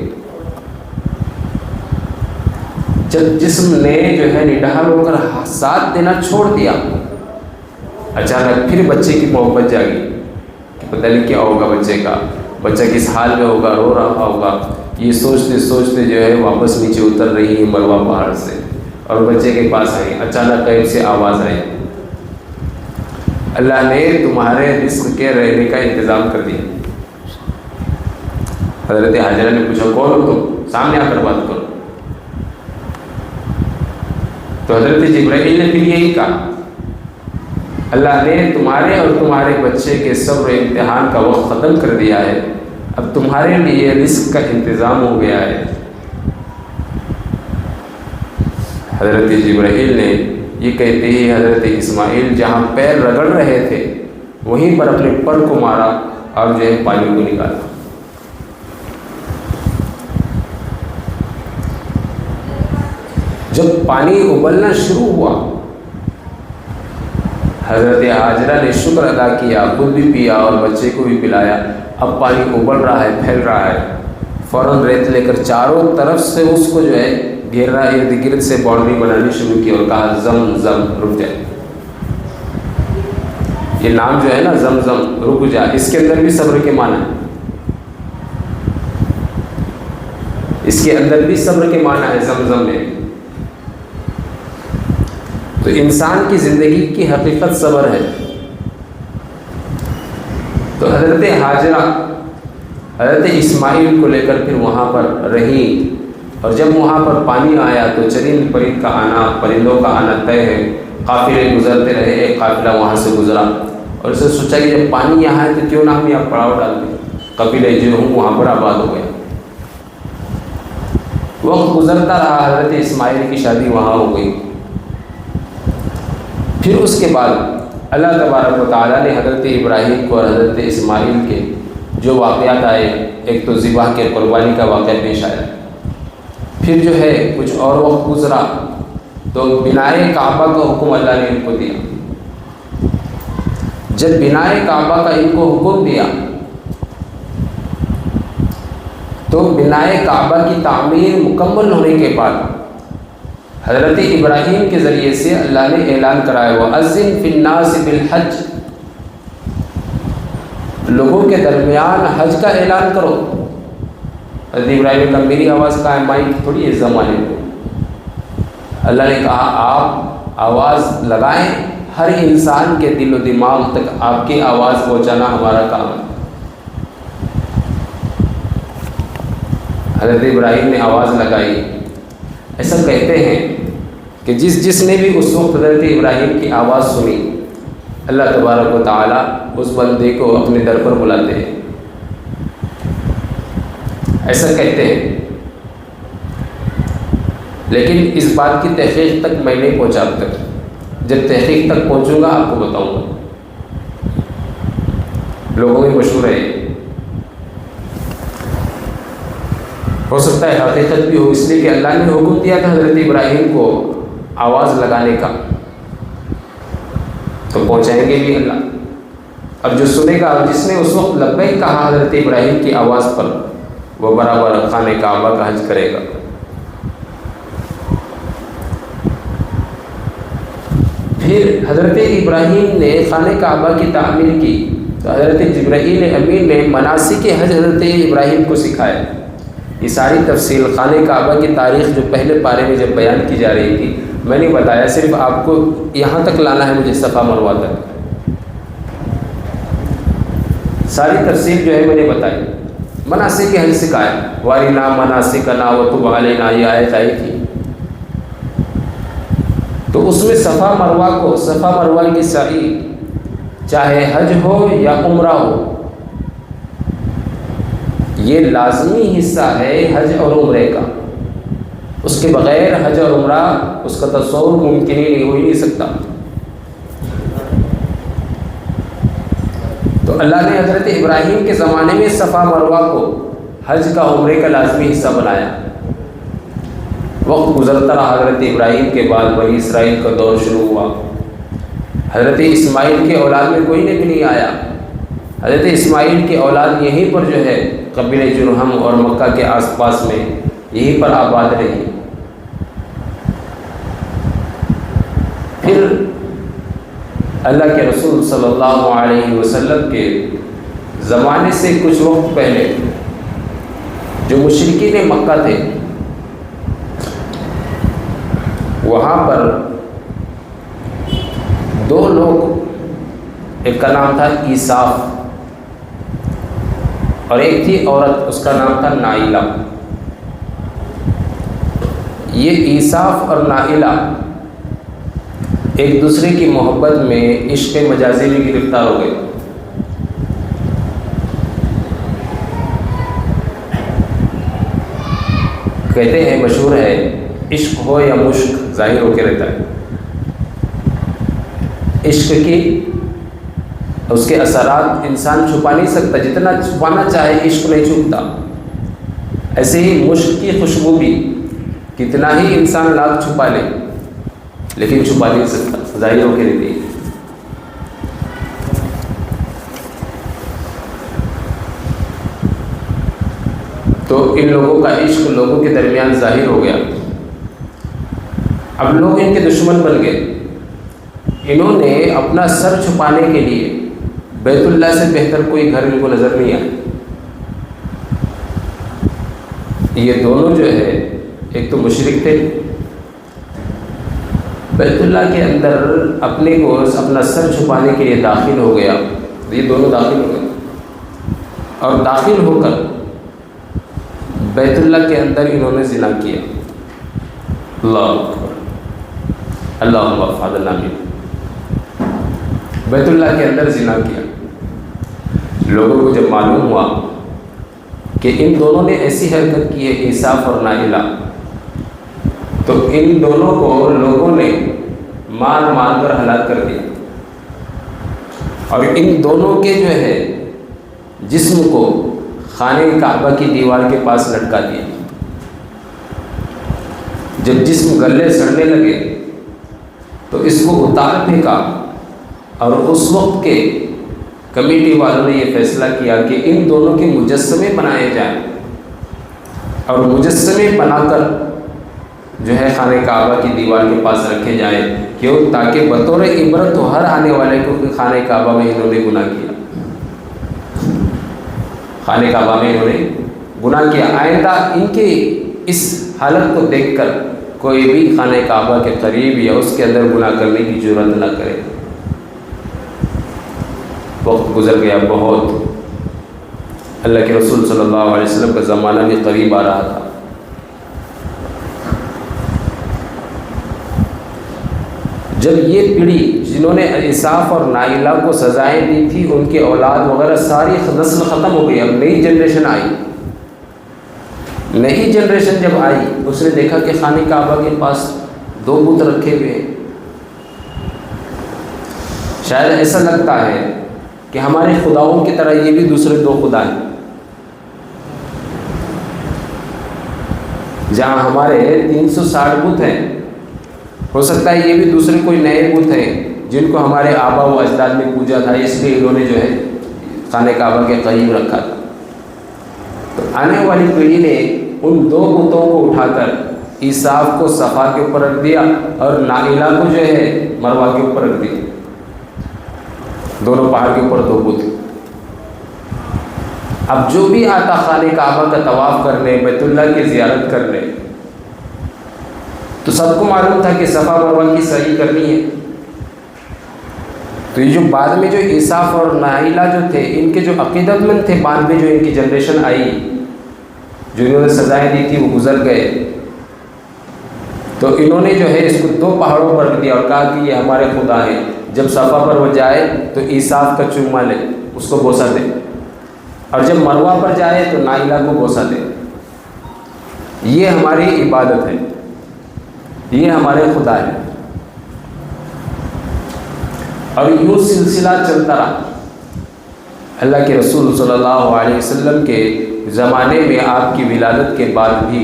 جب جسم نے جو ہے نڈھال ہو کر ساتھ دینا چھوڑ دیا، اچانک پھر بچے کی محبت جاگی کہ پتہ نہیں کیا ہوگا بچے کا، بچہ کس حال میں ہوگا، رو رہا ہوگا. یہ سوچتے سوچتے جو ہے واپس نیچے اتر رہی ہے مروہ پہاڑ سے اور بچے کے پاس آئی. اچانک غیب سے آواز آئی، اللہ نے تمہارے رزق کے رہنے کا انتظام کر دیا. حضرت ہاجرہ نے پوچھا کون ہو تم، سامنے آ کر بات کرو. تو حضرت جبرائیل نے پھر یہی کہا، اللہ نے تمہارے اور تمہارے بچے کے صبر و امتحان کا وقت ختم کر دیا ہے، اب تمہارے لیے رزق کا انتظام ہو گیا ہے. حضرت جبرائیل نے یہ کہتے ہی حضرت اسماعیل جہاں پیر رگڑ رہے تھے وہیں پر اپنے پر کو مارا اور جو ہے پانی کو نکالا. جب پانی ابلنا شروع ہوا، حضرت ہاجرہ نے شکر ادا کیا، خود بھی پیا اور بچے کو بھی پلایا. اب پانی ابل رہا ہے، پھیل رہا ہے. فوراً ریت لے کر چاروں طرف سے اس کو جو ہے گھیر رہا، ارد گرد سے باؤنڈری بنانی شروع کی اور کہا زم زم رک جائے. یہ نام جو ہے نا زم زم رک جا، اس کے اندر بھی صبر کے معنی ہے. اس کے اندر بھی صبر کے معنی ہے زم زم میں. تو انسان کی زندگی کی حقیقت صبر ہے. تو حضرت ہاجرہ حضرت اسماعیل کو لے کر پھر وہاں پر رہی، اور جب وہاں پر پانی آیا تو چرند پرند کا آنا، پرندوں کا آنا طے ہے. قافلے گزرتے رہے، ایک قافلہ وہاں سے گزرا اور اسے سوچا کہ جب پانی یہاں ہے تو کیوں نہ ہم یہاں پڑاؤ ڈال دیں، قبیلے جو ہوں وہاں پر آباد ہو گئے. وقت گزرتا رہا، حضرت اسماعیل کی شادی وہاں ہو گئی. پھر اس کے بعد اللہ تبارک و تعالیٰ نے حضرت ابراہیم کو اور حضرت اسماعیل کے جو واقعات آئے، ایک تو ذبح کے قربانی کا واقعہ پیش آیا. پھر جو ہے کچھ اور وقت گزرا تو بنائے کعبہ کا حکم اللہ نے ان کو دیا. جب بنائے کعبہ کا ان کو حکم دیا تو بنائے کعبہ کی تعمیر مکمل ہونے کے بعد حضرت ابراہیم کے ذریعے سے اللہ نے اعلان کرایا وَأَذِّن فِي النَّاسِ بِالْحَجِّ، لوگوں کے درمیان حج کا اعلان کرو. حضرت ابراہیم کا میری آواز کا ہے، مائک تھوڑی ہے زمانے کو. اللہ نے کہا آپ آواز لگائیں، ہر انسان کے دل و دماغ تک آپ کی آواز پہنچانا ہمارا کام ہے. حضرت ابراہیم نے آواز لگائی. ایسا کہتے ہیں کہ جس نے بھی اس وقت حضرت ابراہیم کی آواز سنی، اللہ تبارک و تعالیٰ اس بندے کو اپنے در پر بلاتے ہیں، ایسا کہتے ہیں۔ لیکن اس بات کی تحقیق تک میں نہیں پہنچا اب تک، جب تحقیق تک پہنچوں گا آپ کو بتاؤں گا۔ لوگوں میں مشہور ہے، ہو سکتا ہے حقیقت بھی ہو، اس لیے کہ اللہ نے حکم دیا تھا حضرت ابراہیم کو آواز لگانے کا، تو پہنچائیں گے بھی اللہ۔ اور جو سنے گا، جس نے اس وقت لبیک کہا حضرت ابراہیم کی آواز پر، وہ برابر خانہ کعبہ کا حج کرے گا۔ پھر حضرت ابراہیم نے خانہ کعبہ کی تعمیر کی تو حضرت جبرائیل امین نے مناسک حج حضرت ابراہیم کو سکھایا۔ یہ ساری تفصیل خانہ کعبہ کی تاریخ جو پہلے پارے میں جب بیان کی جا رہی تھی میں نے بتایا، صرف آپ کو یہاں تک لانا ہے مجھے، صفا مروہ تک ساری تفصیل جو ہے میں نے بتائی۔ مناسک حج سکھایا، وَارِنَا مَنَاسِكَنَا وَتُبْ عَلَيْنَا، یہ آیت آئی تھی۔ تو اس میں صفا مروہ کی سعی، چاہے حج ہو یا عمرہ ہو، یہ لازمی حصہ ہے حج اور عمرے کا۔ اس کے بغیر حج اور عمرہ اس کا تصور ممکن ہی ہو ہی نہیں سکتا۔ تو اللہ نے حضرت ابراہیم کے زمانے میں صفا مروہ کو حج کا عمرے کا لازمی حصہ بنایا۔ وقت گزرتا رہا، حضرت ابراہیم کے بعد بنی اسرائیل کا دور شروع ہوا۔ حضرت اسماعیل کے اولاد میں کوئی نبی نہیں آیا۔ حضرت اسماعیل کی اولاد یہیں پر جو ہے قبیلہ جرہم اور مکہ کے آس پاس میں یہیں پر آباد رہی۔ پھر اللہ کے رسول صلی اللہ علیہ وسلم کے زمانے سے کچھ وقت پہلے جو مشرکین مکہ تھے، وہاں پر دو لوگ، ایک کا نام تھا ایصاف اور ایک تھی عورت، اس کا نام تھا نائلہ۔ یہ ایصاف اور نائلہ ایک دوسرے کی محبت میں عشق مجازی میں گرفتار ہو گئے۔ کہتے ہیں، مشہور ہے، عشق ہو یا مشک ظاہر ہو کے رہتا ہے۔ عشق کی اس کے اثرات انسان چھپا نہیں سکتا، جتنا چھپانا چاہے عشق نہیں چھپتا۔ ایسے ہی مشک کی خوشبو بھی کتنا ہی انسان لاکھ چھپا لے لیکن چھپا نہیں سکتا، ظاہر ہو کے رہتی ہے۔ تو ان لوگوں کا عشق لوگوں کے درمیان ظاہر ہو گیا۔ اب لوگ ان کے دشمن بن گئے۔ انہوں نے اپنا سر چھپانے کے لیے بیت اللہ سے بہتر کوئی گھر ان کو نظر نہیں آیا۔ یہ دونوں جو ہے، ایک تو مشرک تھے، بیت اللہ کے اندر اپنے کو اپنا سر چھپانے کے لیے داخل ہو گیا۔ یہ دونوں داخل ہو گئے اور داخل ہو کر بیت اللہ کے اندر انہوں نے زنا کیا۔ اللہ اکبر، اللہم احفظنا منہ۔ بیت اللہ کے اندر زنا کیا۔ لوگوں کو جب معلوم ہوا کہ ان دونوں نے ایسی حرکت کی ہے، ایصاف اور نائلہ، تو ان دونوں کو لوگوں نے مار مار کر ہلاک کر دیا اور ان دونوں کے جو ہے جسم کو خانہ کعبہ کی دیوار کے پاس لٹکا دیا۔ جب جسم گلے سڑنے لگے تو اس کو اتار پھینکا اور اس وقت کے کمیٹی والوں نے یہ فیصلہ کیا کہ ان دونوں کے مجسمے بنائے جائیں اور مجسمے بنا کر جو ہے خانہ کعبہ کی دیوار کے پاس رکھے جائیں، کیوں؟ تاکہ بطور عبرت ہو ہر آنے والے کو کہ خانہ کعبہ میں انہوں نے گناہ کیا، خانہ کعبہ میں انہوں نے گناہ کیا۔ آئندہ ان کی اس حالت کو دیکھ کر کوئی بھی خانہ کعبہ کے قریب یا اس کے اندر گناہ کرنے کی جرات نہ کرے۔ وقت گزر گیا بہت، اللہ کے رسول صلی اللہ علیہ وسلم کا زمانہ بھی قریب آ رہا تھا۔ جب یہ پیڑھی جنہوں نے انصاف اور نائلہ کو سزائیں دی تھی ان کے اولاد وغیرہ ساری نسل ختم ہو گئی، اب نئی جنریشن آئی. نئی جنریشن جب آئی اس نے دیکھا کہ خانہ کعبہ کے پاس 2 بت رکھے ہوئے ہیں. شاید ایسا لگتا ہے کہ ہمارے خداؤں کی طرح یہ بھی دوسرے 2 خدا ہیں. جہاں ہمارے 360 بت ہیں، ہو سکتا ہے یہ بھی دوسرے کوئی نئے بت ہیں جن کو ہمارے آبا و اجداد نے پوجا تھا، اس لیے انہوں نے جو ہے خانہ کعبہ کے قریب رکھا تھا. تو آنے والی پیڑھی نے ان 2 بتوں کو اٹھا کر عیساف کو صفا کے اوپر رکھ دیا اور نائلہ کو جو ہے مروہ کے اوپر رکھ دیا. دونوں پہاڑ کے اوپر 2 بت. اب جو بھی آتا خانہ کعبہ کا طواف کرنے، بیت اللہ کی زیارت کرنے، تو سب کو معلوم تھا کہ صفا مروہ کی سعی کرنی ہے. تو یہ جو بعد میں جو عیساف اور نائلہ جو تھے ان کے جو عقیدت مند تھے، بعد میں جو ان کی جنریشن آئی جو انہوں نے سزائیں دی تھی وہ گزر گئے، تو انہوں نے جو ہے اس کو 2 پہاڑوں پر رکھ دیا اور کہا کہ یہ ہمارے خدا ہیں. جب صفا پر وہ جائے تو عیساف کا چوما لے، اس کو بوسہ دے، اور جب مروہ پر جائے تو نائلہ کو بوسہ دے. یہ ہماری عبادت ہے، یہ ہمارے خدا ہے. اور یوں سلسلہ چلتا رہا. اللہ کے رسول صلی اللہ علیہ وسلم کے زمانے میں آپ کی ولادت کے بعد بھی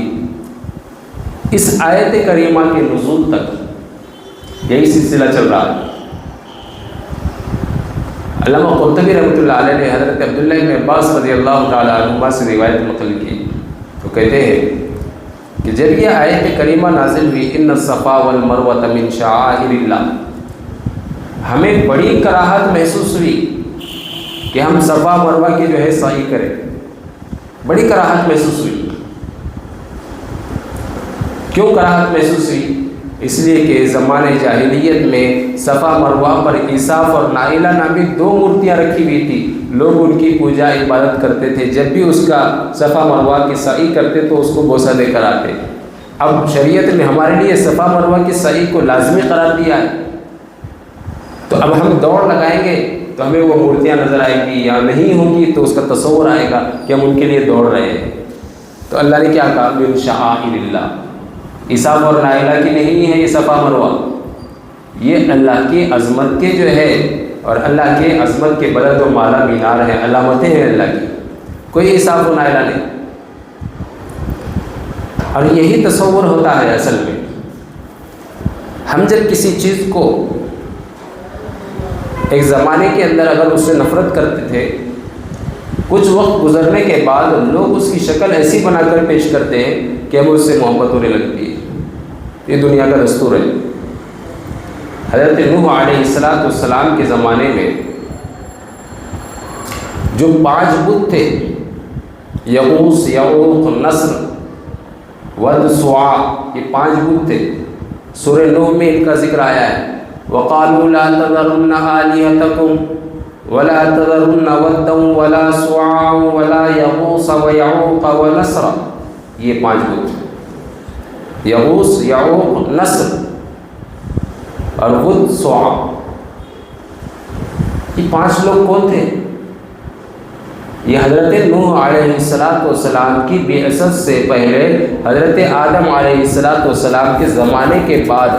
اس آیت کریمہ کے نزول تک یہی سلسلہ چل رہا ہے. علامہ قرطبی رحمۃ اللہ علیہ نے حضرت عبداللہ بن عباس رضی اللہ تعالیٰ عنہما سے روایت نقل کی تو کہتے ہیں کہ جب یہ آیت کریمہ نازل ہوئی ان الصفا والمروۃ من شعائر اللہ، ہمیں بڑی کراہت محسوس ہوئی کہ ہم صفا مروہ کی جو ہے سعی کریں. بڑی کراہت محسوس ہوئی. کیوں کراہت محسوس ہوئی؟ اس لیے کہ زمانہ جاہلیت میں صفا مروہ پر عیساف اور نائلہ نامی 2 مورتیاں رکھی ہوئی تھی. لوگ ان کی پوجا عبادت کرتے تھے. جب بھی اس کا صفا مروہ کی سعی کرتے تو اس کو بوسہ دے کر آتے. اب شریعت نے ہمارے لیے صفا مروہ کی سعی کو لازمی قرار دیا ہے، تو اب ہم دوڑ لگائیں گے تو ہمیں وہ مورتیاں نظر آئیں گی یا نہیں ہوں گی، تو اس کا تصور آئے گا کہ ہم ان کے لیے دوڑ رہے ہیں. تو اللہ نے کیا کہا؟ من شعائر اللہ. عیساف اور نائلہ کی نہیں ہے یہ صفا مروہ، یہ اللہ کی عظمت کے جو ہے اور اللہ کے عظمت کے بلد و مالا مینار ہیں، علامتیں ہیں اللہ کی. کوئی عیساف و نائلہ نہیں. اور یہی تصور ہوتا ہے اصل میں. ہم جب کسی چیز کو ایک زمانے کے اندر اگر اس سے نفرت کرتے تھے، کچھ وقت گزرنے کے بعد لوگ اس کی شکل ایسی بنا کر پیش کرتے ہیں کہ ہمیں اس سے محبت ہونے لگتی ہے. یہ دنیا کا دستور ہے. حضرت نوح علیہ السلام کے زمانے میں جو 5 بت تھے، یغوث، یعوق، نصر، ود، سواع، یہ 5 بت تھے. سورہ نوح میں ان کا ذکر آیا ہے. وَقَالُوا لَا تَذَرُنَّ آلِهَتَكُمْ وَلَا تَذَرُنَّ وَدًّا وَلَا سُوَاعًا وَلَا يَغُوثَ وَيَعُوقَ وَنَسْرًا. یہ 5 بت، یغوث، یعوق، نصر اور ود، سواع. یہ 5 لوگ کون تھے؟ یہ حضرت نوح علیہ السلام کی بعثت سے پہلے حضرت آدم علیہ السلام کے زمانے کے بعد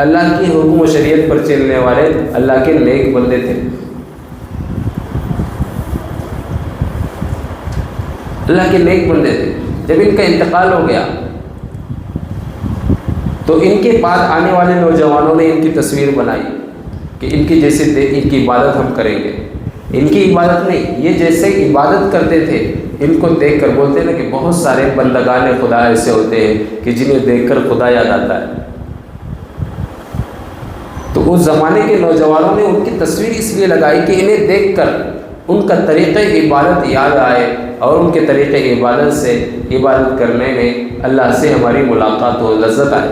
اللہ کی حکم و شریعت پر چلنے والے اللہ کے نیک بندے تھے. اللہ کے نیک بندے تھے. جب ان کا انتقال ہو گیا تو ان کے بعد آنے والے نوجوانوں نے ان کی تصویر بنائی کہ ان کی جیسے ان کی عبادت ہم کریں گے. ان کی عبادت نہیں، یہ جیسے عبادت کرتے تھے ان کو دیکھ کر بولتے ہیں نا کہ بہت سارے بندگان خدا ایسے ہوتے ہیں کہ جنہیں دیکھ کر خدا یاد آتا ہے. تو اس زمانے کے نوجوانوں نے ان کی تصویر اس لیے لگائی کہ انہیں دیکھ کر ان کا طریقہ عبادت یاد آئے اور ان کے طریقے عبادت سے عبادت کرنے میں اللہ سے ہماری ملاقات ہو، لذت آئے،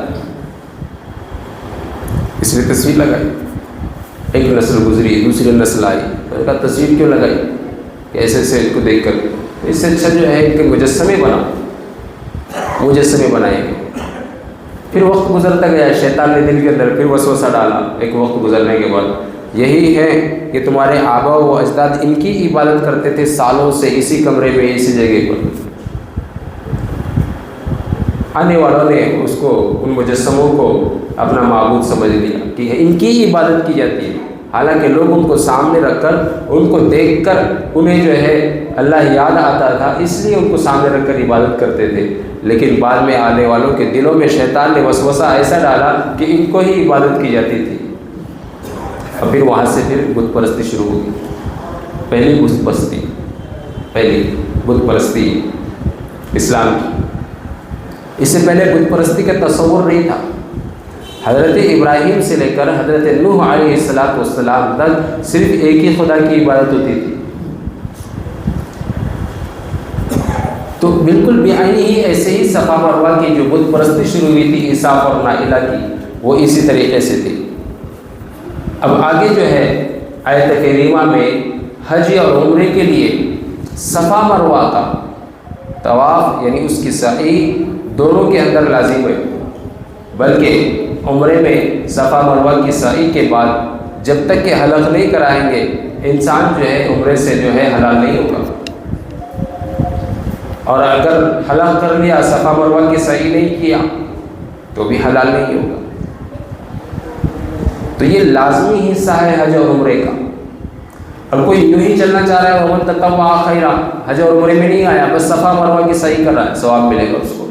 اس لیے تصویر لگائی. ایک نسل گزری، دوسری نسل آئی، تو ان کا تصویر کیوں لگائی کہ ایسے ایسے ان کو دیکھ کر اس سے اچھا جو ہے ان کے مجسمے بنائیں گے. پھر وقت گزرتا گیا، شیطان نے دل کے اندر پھر وسوسہ ڈالا ایک وقت گزرنے کے بعد، یہی ہے کہ تمہارے آبا و اجداد ان کی عبادت کرتے تھے سالوں سے اسی کمرے میں اسی جگہ پر۔ آنے والوں نے اس کو، ان مجسموں کو اپنا معبود سمجھ لیا کہ ان کی عبادت کی جاتی ہے، حالانکہ لوگ ان کو سامنے رکھ کر، ان کو دیکھ کر انہیں جو ہے اللہ یاد آتا تھا، اس لیے ان کو سامنے رکھ کر عبادت کرتے تھے۔ لیکن بعد میں آنے والوں کے دلوں میں شیطان نے وسوسہ ایسا ڈالا کہ ان کو ہی عبادت کی جاتی تھی، اور پھر وہاں سے پھر بت پرستی شروع ہوگی۔ پہلی بت پرستی اسلام کی، اس سے پہلے بت پرستی کا تصور نہیں تھا۔ حضرت ابراہیم سے لے کر حضرت نوح علیہ السلام تک صرف ایک ہی خدا کی عبادت ہوتی تھی۔ تو بالکل بعینی ہی ایسے ہی صفا مروہ کی جو بت پرستی شروع ہوئی تھی عیسیٰ اور نائلہ کی، وہ اسی طریقے سے تھی۔ اب آگے جو ہے آیت کریمہ میں حج اور عمرے کے لیے صفا مروہ کا طواف یعنی اس کی سعی دونوں کے اندر لازم ہے، بلکہ عمرے میں صفا مروہ کی سعی کے بعد جب تک کہ حلق نہیں کرائیں گے انسان جو ہے عمرے سے جو ہے حلال نہیں ہوگا، اور اگر حلق کر لیا صفا مروہ کی سعی نہیں کیا تو بھی حلال نہیں ہوگا۔ تو یہ لازمی حصہ ہے حج اور عمرے کا۔ اور کوئی یوں ہی چلنا چاہ رہا ہے ومن تطوع خیرا، حج اور عمرے میں نہیں آیا، بس صفا مروہ کی سعی کر رہا ہے، ثواب ملے گا اس کو۔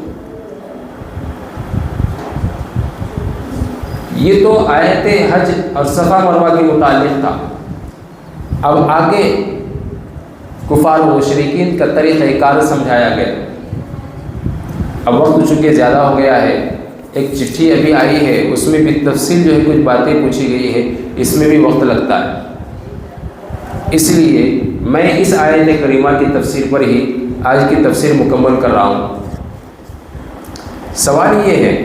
یہ تو آیت حج اور صفا مروہ کے متعلق تھا۔ اب آگے کفار و مشرکین کا طریقہ کار سمجھایا گیا۔ اب وقت چونکہ زیادہ ہو گیا ہے، ایک چٹھی ابھی آئی ہے، اس میں بھی تفصیل جو ہے کچھ باتیں پوچھی گئی ہے، اس میں بھی وقت لگتا ہے، اس لیے میں اس آیت کریمہ کی تفسیر پر ہی آج کی تفسیر مکمل کر رہا ہوں۔ سوال یہ ہے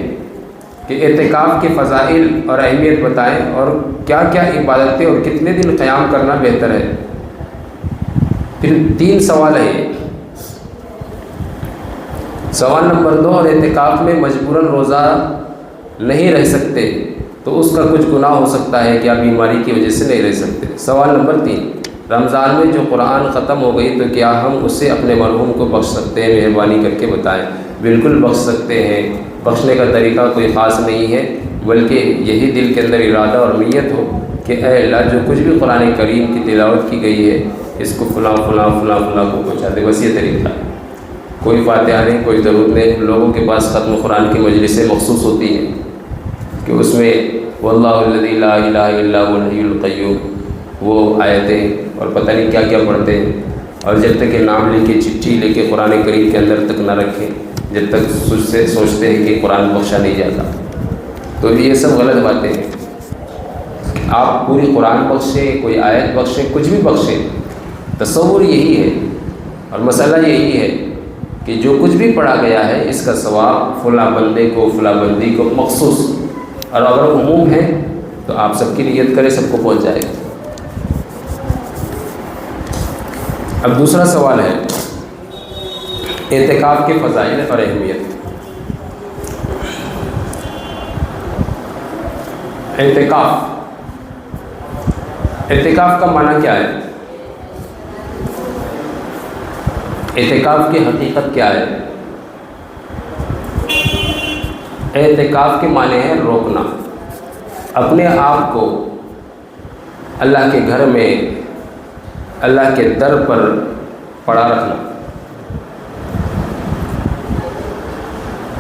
کہ اعتکاف کے فضائل اور اہمیت بتائیں، اور کیا کیا عبادتیں اور کتنے دن قیام کرنا بہتر ہے۔ پھر 3 سوال ہے۔ سوال نمبر 2، اور اعتکاف میں مجبوراً روزہ نہیں رہ سکتے تو اس کا کچھ گناہ ہو سکتا ہے کیا بیماری کی وجہ سے نہیں رہ سکتے۔ سوال نمبر 3، رمضان میں جو قرآن ختم ہو گئی تو کیا ہم اسے اپنے مرحوم کو بخش سکتے ہیں؟ مہربانی کر کے بتائیں۔ بالکل بخش سکتے ہیں، بخشنے کا طریقہ کوئی خاص نہیں ہے، بلکہ یہی دل کے اندر ارادہ اور نیت ہو کہ اے اللہ جو کچھ بھی قرآن کریم کی تلاوت کی گئی ہے اس کو فلاں فلاں فلاں فلاں کو پہنچا دے، بس یہ طریقہ ہے۔ کوئی فاتحہ نہیں، کوئی ضرورت نہیں۔ لوگوں کے پاس ختم قرآن کی مجلسیں مخصوص ہوتی ہیں کہ اس میں واللہ الذی لا الہ الا هو الحی القیوم وہ آیتیں اور پتہ نہیں کیا کیا پڑھتے ہیں، اور جب تک کہ نام لے کے چٹھی لے کے قرآن کریم کے اندر تک نہ رکھیں، جب تک سوچتے ہیں کہ قرآن بخشا نہیں جاتا، تو یہ سب غلط باتیں ہیں۔ آپ پوری قرآن بخشیں، کوئی آیت بخشیں، کچھ بھی بخشیں، تصور یہی ہے اور مسئلہ یہی ہے کہ جو کچھ بھی پڑھا گیا ہے اس کا ثواب فلاں بندے کو فلاں بندی کو مخصوص، اور اگر عموم ہے تو آپ سب کی نیت کریں، سب کو پہنچ جائے گا۔ اب دوسرا سوال ہے اعتکاف کے فضائل اور اہمیت۔ اعتکاف کا معنی کیا ہے؟ اعتکاف کی حقیقت کیا ہے؟ اعتکاف کے معنی ہے روکنا، اپنے آپ کو اللہ کے گھر میں اللہ کے در پر پڑا رکھنا۔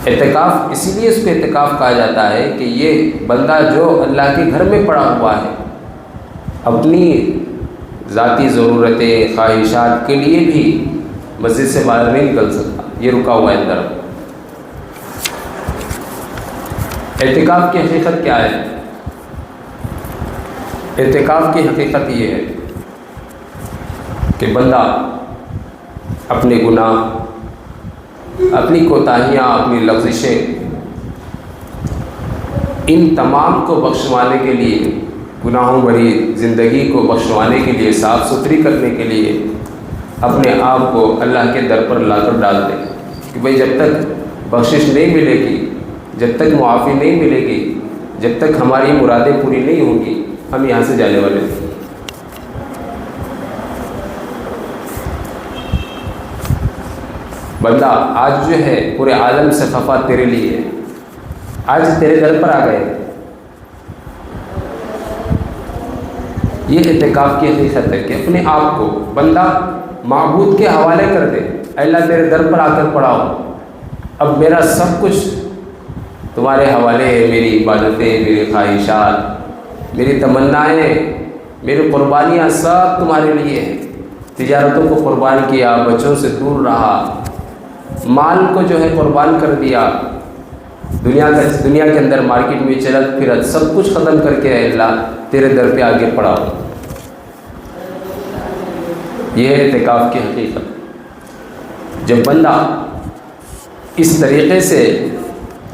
اعتکاف اسی لیے اس کو اعتکاف کہا جاتا ہے کہ یہ بندہ جو اللہ کے گھر میں پڑا ہوا ہے، اپنی ذاتی ضرورتیں خواہشات کے لیے بھی مسجد سے باہر نہیں نکل سکتا، یہ رکا ہوا ہے اندر۔ اعتکاف کی حقیقت کیا ہے؟ اعتکاف کی حقیقت یہ ہے کہ بندہ اپنے گناہ، اپنی کوتاہیاں، اپنی لغزشیں، ان تمام کو بخشوانے کے لیے، گناہوں بھری زندگی کو بخشوانے کے لیے، صاف ستھری کرنے کے لیے اپنے آپ کو اللہ کے در پر لا کر ڈال دے کہ بھئی جب تک بخشش نہیں ملے گی، جب تک معافی نہیں ملے گی، جب تک ہماری مرادیں پوری نہیں ہوں گی، ہم یہاں سے جانے والے ہیں۔ بندہ آج جو ہے پورے عالم سے خفا تیرے لیے ہے، آج تیرے در پر آ گئے۔ یہ اعتکاف کی حقیقت ہے کہ اپنے آپ کو بندہ معبود کے حوالے کر دے۔ اے اللہ تیرے در پر آ کر پڑا ہوں، اب میرا سب کچھ تمہارے حوالے ہے، میری عبادتیں، میری خواہشات، میری تمنائیں، میری قربانیاں سب تمہارے لیے ہیں۔ تجارتوں کو قربان کیا، بچوں سے دور رہا، مال کو جو ہے قربان کر دیا، دنیا کے اندر مارکیٹ میں چلت پھرت سب کچھ ختم کر کے اے اللہ تیرے در پہ آگے پڑا ہوں۔ یہ ہے اعتکاف کی حقیقت۔ جب بندہ اس طریقے سے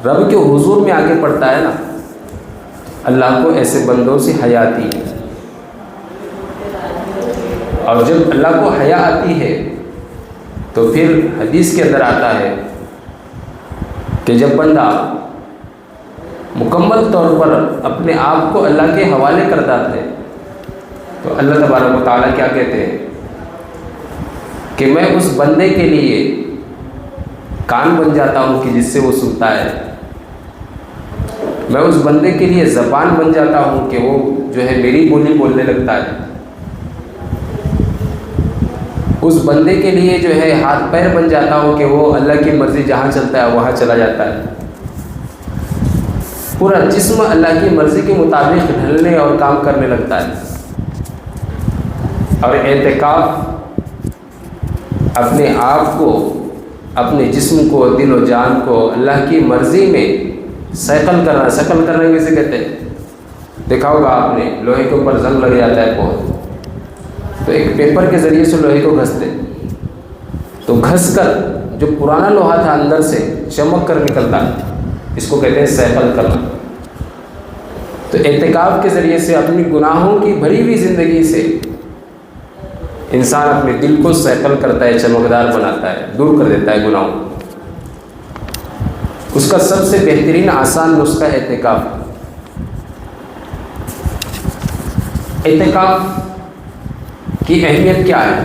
رب کے حضور میں آگے پڑتا ہے نا، اللہ کو ایسے بندوں سے حیا آتی ہے، اور جب اللہ کو حیا آتی ہے تو پھر حدیث کے اندر آتا ہے کہ جب بندہ مکمل طور پر اپنے آپ کو اللہ کے حوالے کرتا ہے تو اللہ تبارک و تعالیٰ کیا کہتے ہیں کہ میں اس بندے کے لیے کان بن جاتا ہوں کہ جس سے وہ سنتا ہے، میں اس بندے کے لیے زبان بن جاتا ہوں کہ وہ جو ہے میری بولی بولنے لگتا ہے، اس بندے کے لیے جو ہے ہاتھ پیر بن جاتا ہوں کہ وہ اللہ کی مرضی جہاں چلتا ہے وہاں چلا جاتا ہے، پورا جسم اللہ کی مرضی کے مطابق ڈھلنے اور کام کرنے لگتا ہے۔ اور اعتکاف اپنے آپ کو، اپنے جسم کو، دل و جان کو اللہ کی مرضی میں سیکل کرنا، سیکل کرنے کیسے کہتے ہیں؟ دیکھا ہوگا آپ نے، لوہے کے اوپر زنگ لگ جاتا ہے بہت، تو ایک پیپر کے ذریعے سے لوہے کو گھستے، تو گھس کر جو پرانا لوہا تھا اندر سے چمک کر نکلتا ہے، اس کو کہتے ہیں سیکل کرنا۔ تو اعتکاف کے ذریعے سے اپنی گناہوں کی بھری ہوئی زندگی سے انسان اپنے دل کو سیکل کرتا ہے، چمکدار بناتا ہے، دور کر دیتا ہے گناہوں۔ اس کا سب سے بہترین آسان نسخہ اعتکاف۔ اعتکاف کی اہمیت کیا ہے؟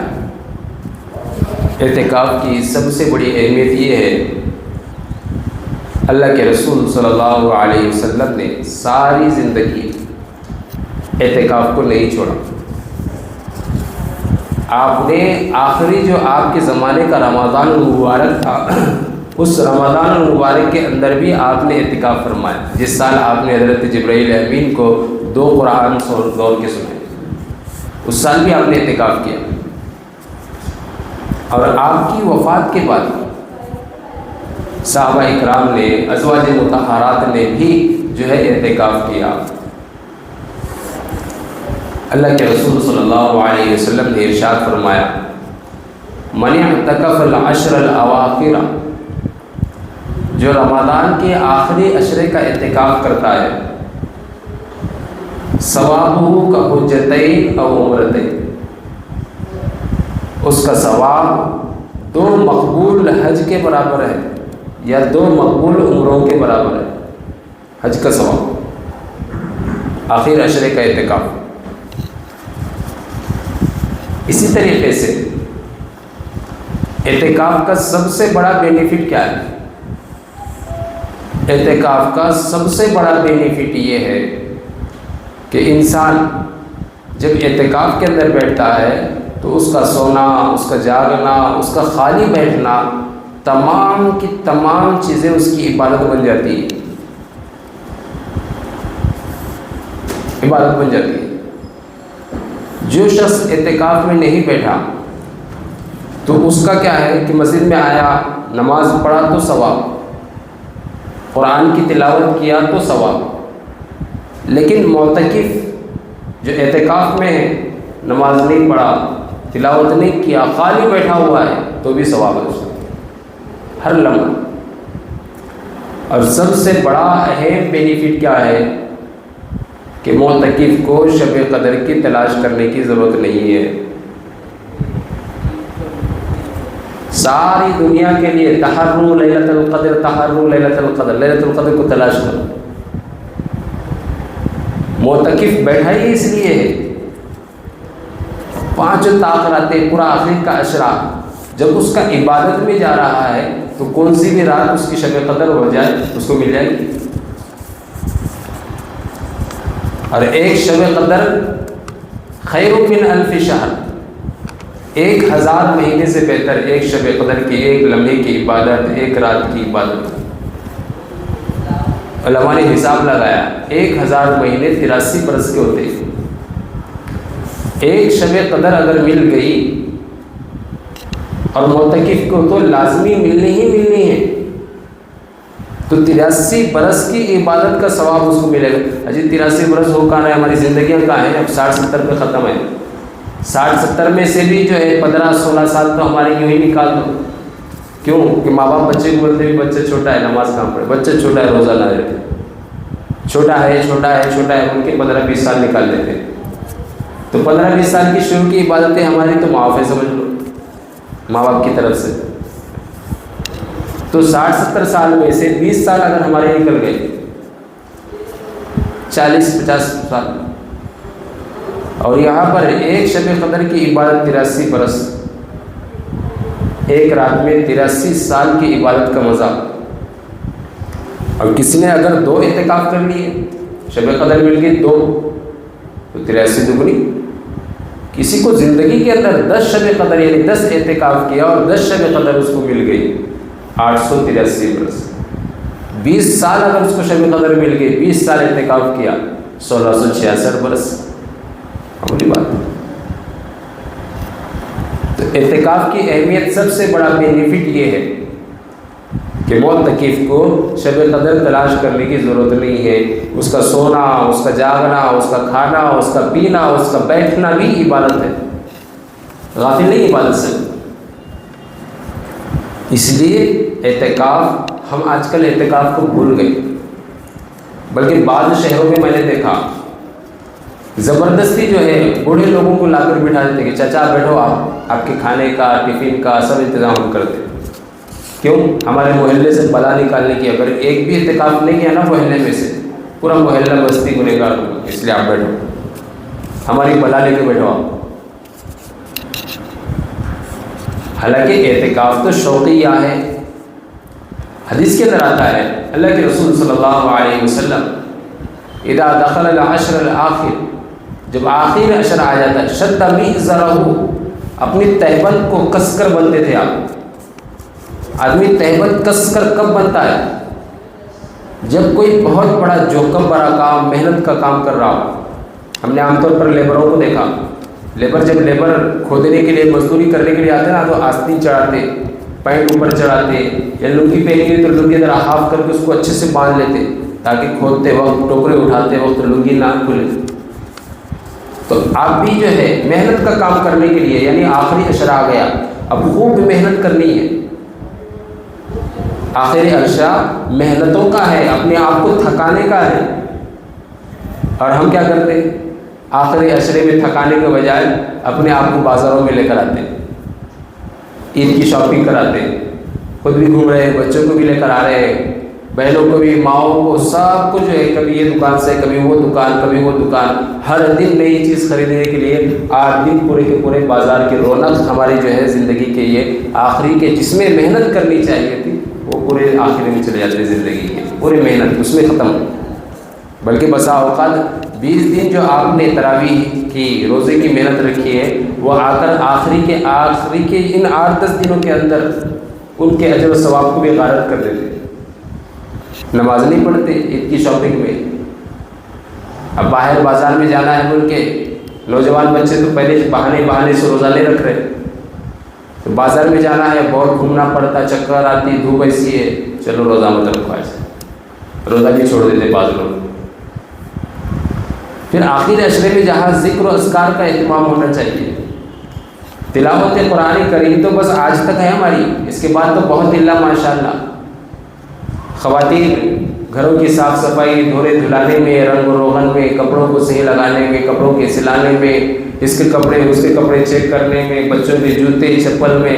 اعتکاف کی سب سے بڑی اہمیت یہ ہے، اللہ کے رسول صلی اللہ علیہ وسلم نے ساری زندگی اعتکاف کو نہیں چھوڑا۔ آپ نے آخری جو آپ کے زمانے کا رمضان المبارک تھا، اس رمضان المبارک کے اندر بھی آپ نے اعتکاف فرمایا، جس سال آپ نے حضرت جبرائیل امین کو 2 قرآن دور کے سنے، اس سال بھی آپ نے اعتکاف کیا۔ اور آپ کی وفات کے بعد صحابہ اکرام نے، ازواج مطہرات نے بھی جو ہے اعتکاف کیا۔ اللہ کے رسول صلی اللہ علیہ وسلم نے ارشاد فرمایا، من اعتکف العشر الاواخر، جو رمضان کے آخری عشرے کا اعتکاف کرتا ہے، ثوابہ کا حجتین او عمرتین، اس کا ثواب 2 مقبول حج کے برابر ہے یا 2 مقبول عمروں کے برابر ہے۔ حج کا ثواب، آخر عشرے کا اعتکاف۔ اسی طریقے سے اعتکاف کا سب سے بڑا بینیفٹ کیا ہے؟ اعتکاف کا سب سے بڑا بینیفٹ یہ ہے کہ انسان جب اعتکاف کے اندر بیٹھتا ہے تو اس کا سونا، اس کا جاگنا، اس کا خالی بیٹھنا، تمام کی تمام چیزیں اس کی عبادت بن جاتی ہے، عبادت بن جاتی ہے۔ جو شخص اعتکاف میں نہیں بیٹھا تو اس کا کیا ہے کہ مسجد میں آیا، نماز پڑھا تو ثواب، قرآن کی تلاوت کیا تو ثواب، لیکن معتکف جو اعتکاف میں ہے، نماز نہیں پڑھا، تلاوت نہیں کیا، خالی بیٹھا ہوا ہے تو بھی ثواب ہے اس کا ہر لمحہ۔ اور سب سے بڑا اہم بینیفٹ کیا ہے کہ معتکف کو شب قدر کی تلاش کرنے کی ضرورت نہیں ہے۔ ساری دنیا کے لیے تحروا لیلۃ القدر، تحروا لیلۃ القدر، لیلۃ القدر کو تلاش کرو۔ معتکف بیٹھا ہی اس لیے ہے، 5 راتیں، پورا آخر کا عشرہ، جب اس کا عبادت میں جا رہا ہے تو کون سی بھی رات اس کی شب قدر ہو جائے اس کو مل جائے گی۔ اور ایک شب قدر خیر من 1000 شہر، 1000 مہینے سے بہتر ایک شب قدر کی ایک لمحے کی عبادت، ایک رات کی عبادت۔ علماء نے حساب لگایا 1000 مہینے 83 برس کے ہوتے ہیں، ایک شب قدر اگر مل گئی اور معتکف کو تو لازمی ملنی ہی ملنی ہے، تو 83 برس کی عبادت کا ثواب اس کو ملے گا۔ اجی 83 برس ہو کہاں ہے، ہماری زندگیاں کہاں ہیں، اب 60-70 پہ ختم ہے۔ 60-70 میں سے بھی جو ہے 15-16 سال تو ہمارے یوں ہی نکال دو۔ کیوں کہ ماں باپ بچے کو بولتے ہیں بچہ چھوٹا ہے نماز کہاں پڑھے، بچہ چھوٹا ہے روزہ نہ رہتے، چھوٹا ہے چھوٹا ہے چھوٹا ہے، ان کے 15-20 سال نکال لیتے ہیں۔ تو 15-20 سال کی شروع کی عبادتیں ہماری تو معاف ہے، سمجھ لو ماں باپ کی طرف سے۔ تو 60-70 سال میں سے 20 سال اگر ہمارے نکل گئے، 40-50 سال، اور یہاں پر ایک شب قدر کی عبادت 83 برس، ایک رات میں 83 سال کی عبادت کا مزہ۔ اور کسی نے اگر 2 اعتکاف کر لیے، شب قدر مل گئی 2 تو 83 دوگنی۔ کسی کو زندگی کے اندر 10 شب قدر یعنی 10 اعتکاف کیا اور 10 شب قدر اس کو مل گئی، 883 برس۔ 20 سال اگر اس کو شب قدر مل گئی، 20 سال اعتکاف کیا، 1666 برس۔ معمولی بات۔ تو اعتکاف کی اہمیت سب سے بڑا بینیفٹ یہ ہے کہ معتکف کو شب قدر تلاش کرنے کی ضرورت نہیں ہے، اس کا سونا، اس کا جاگنا، اس کا کھانا، اس کا پینا، اس کا بیٹھنا بھی عبادت ہے، غافل نہیں عبادت سے۔ اس لیے اعتکاف، ہم آج کل اعتکاف کو بھول گئے، بلکہ بعض شہروں میں نے دیکھا زبردستی جو ہے بوڑھے لوگوں کو لا کر بٹھا دیتے کہ چچا بیٹھو، آپ کے کھانے کا، ٹفن کا سب انتظام ہم کرتے۔ کیوں؟ ہمارے محلے سے بلا نکالنے کی۔ اگر ایک بھی اعتکاف نہیں کیا نا محلے میں سے، پورا محلہ بستی گنہگار ہوگا، اس لیے آپ بیٹھو، ہماری بلا لے کے بیٹھو آپ۔ حالانکہ اعتکاف تو شوقیہ ہے، حدیث کے اندر آتا ہے اللہ کے رسول صلی اللہ علیہ وسلم اذا دخل العشر الاخر، جب آخر عشر آ جاتا ہے، شد میزرہ، اپنی تہبند کو کس کر بنتے تھے آپ۔ آدمی تہبند کس کر کب بنتا ہے؟ جب کوئی بہت بڑا جوخم بڑا کام، محنت کا کام کر رہا ہو۔ ہم نے عام طور پر لیبروں کو دیکھا، لیبر جب لیبر کھودنے کے لیے، مزدوری کرنے کے لیے آتے نا تو آستین چڑھاتے، پینٹ اوپر چڑھاتے، یا لنگی پہنی ہوئی تو لنگی ذرا ہاف کر کے اس کو اچھے سے باندھ لیتے تاکہ کھودتے وقت، ٹوکرے اٹھاتے وقت لنگی نہ کھلے۔ تو آپ بھی جو ہے محنت کا کام کرنے کے لیے، یعنی آخری عشرہ آ گیا، اب خوب محنت کرنی ہے۔ آخری عشرہ محنتوں کا ہے، اپنے آپ کو تھکانے کا ہے، اور ہم کیا کرتے؟ آخری عشرے میں تھکانے کے بجائے اپنے آپ کو بازاروں میں لے کر آتے، عید کی شاپنگ کراتے، خود بھی گھوم رہے، بچوں کو بھی لے کر آ رہے، بہنوں کو بھی، ماؤں کو، سب کو جو ہے کبھی یہ دکان سے، کبھی وہ دکان، کبھی وہ دکان، ہر دن نئی چیز خریدنے کے لیے 8 دن پورے کے پورے بازار کی رونق ہماری جو ہے زندگی کے یہ آخری کے، جس میں محنت کرنی چاہیے تھی وہ پورے آخری میں چلے جاتے زندگی کے، پوری محنت اس میں ختم۔ بلکہ بسا اوقات 20 دن جو آپ نے تراویح کی، روزے کی محنت رکھی ہے، وہ آ کر آخری کے ان 8-10 دنوں کے اندر ان کے اجر و ثواب کو بھی غارت کر دیتے۔ نماز نہیں پڑھتے عید کی شاپنگ میں، اب باہر بازار میں جانا ہے بول کے نوجوان بچے تو پہلے بہانے سے روزہ لے رکھ رہے، تو بازار میں جانا ہے، بہت گھومنا پڑتا، چکر آتی، دھوپ ایسی ہے، چلو روزہ مت رکھو، ایسے روزہ بھی چھوڑ دیتے بعض لوگ۔ پھر آخر عشرے میں جہاں ذکر و اذکار کا اہتمام ہونا چاہیے، تلاوت قرآن کریم تو بس آج تک ہے ہماری، اس کے بعد تو بہت اللہ ماشاءاللہ۔ خواتین گھروں کی صاف صفائی، دھونے دھلانے میں، رنگ و روغن میں، کپڑوں کو صحیح لگانے میں، کپڑوں کے سلانے میں، اس کے کپڑے اس کے کپڑے چیک کرنے میں، بچوں کے جوتے چپل میں،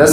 10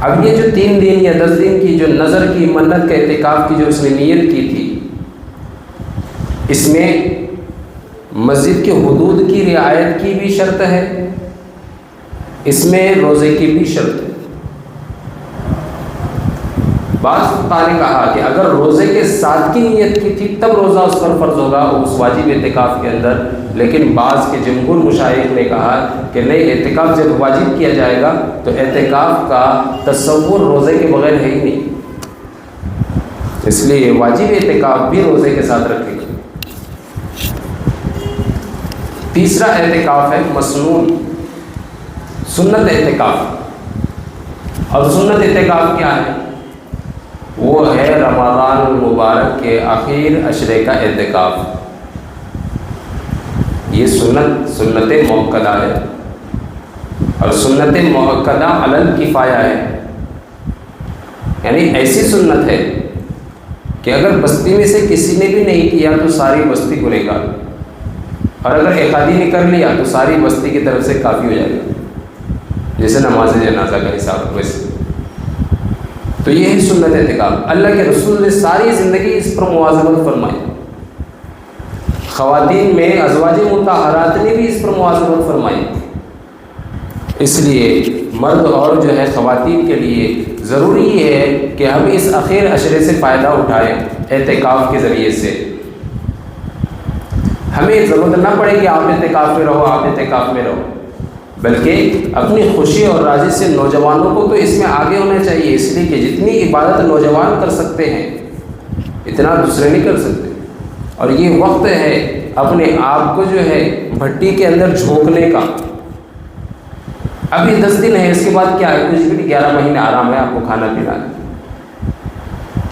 اب یہ جو 3 دن یا 10 دن کی جو نظر کی منت کا اعتکاف کی جو اس نے نیت کی تھی، اس میں مسجد کے حدود کی رعایت کی بھی شرط ہے، اس میں روزے کی بھی شرط ہے۔ بعض فقہاء نے کہا کہ اگر روزے کے ساتھ کی نیت کی تھی تب روزہ اس پر فرض ہوگا اس واجب اعتکاف کے اندر، لیکن بعض کے جمہور مشائخ نے کہا کہ نہیں، اعتکاف جب واجب کیا جائے گا تو اعتکاف کا تصور روزے کے بغیر ہے ہی نہیں، اس لیے واجب اعتکاف بھی روزے کے ساتھ رکھے گا۔ تیسرا اعتکاف ہے مسنون، سنت اعتکاف۔ اور سنت اعتکاف کیا ہے؟ وہ ہے رمضان المبارک کے آخر عشرے کا اعتکاف۔ یہ سنت موقدہ ہے، اور سنت موقدہ علی الکفایہ ہے، یعنی ایسی سنت ہے کہ اگر بستی میں سے کسی نے بھی نہیں کیا تو ساری بستی گنہگار، اور اگر ایک آدھی نے کر لیا تو ساری بستی کی طرف سے کافی ہو جائے گا، جیسے نماز جنازہ کا حساب ویسے۔ تو یہ ہے سنت اعتکاف۔ اللہ کے رسول نے ساری زندگی اس پر مواظبت فرمائی، خواتین میں ازواج مطہرات نے بھی اس پر مواظبت فرمائی۔ اس لیے مرد اور جو ہے خواتین کے لیے ضروری ہے کہ ہم اس اخیر عشرے سے فائدہ اٹھائیں اعتکاف کے ذریعے سے۔ ہمیں ضرورت نہ پڑے کہ آپ اعتکاف میں رہو، آپ اعتکاف میں رہو، بلکہ اپنی خوشی اور راضی سے نوجوانوں کو تو اس میں آگے ہونا چاہیے، اس لیے کہ جتنی عبادت نوجوان کر سکتے ہیں اتنا دوسرے نہیں کر سکتے۔ اور یہ وقت ہے اپنے آپ کو جو ہے بھٹی کے اندر جھونکنے کا۔ ابھی 10 دن ہے، اس کے بعد کیا ہے؟ کچھ بھی نہیں، 11 مہینے آرام ہے، آپ کو کھانا پینا ہے۔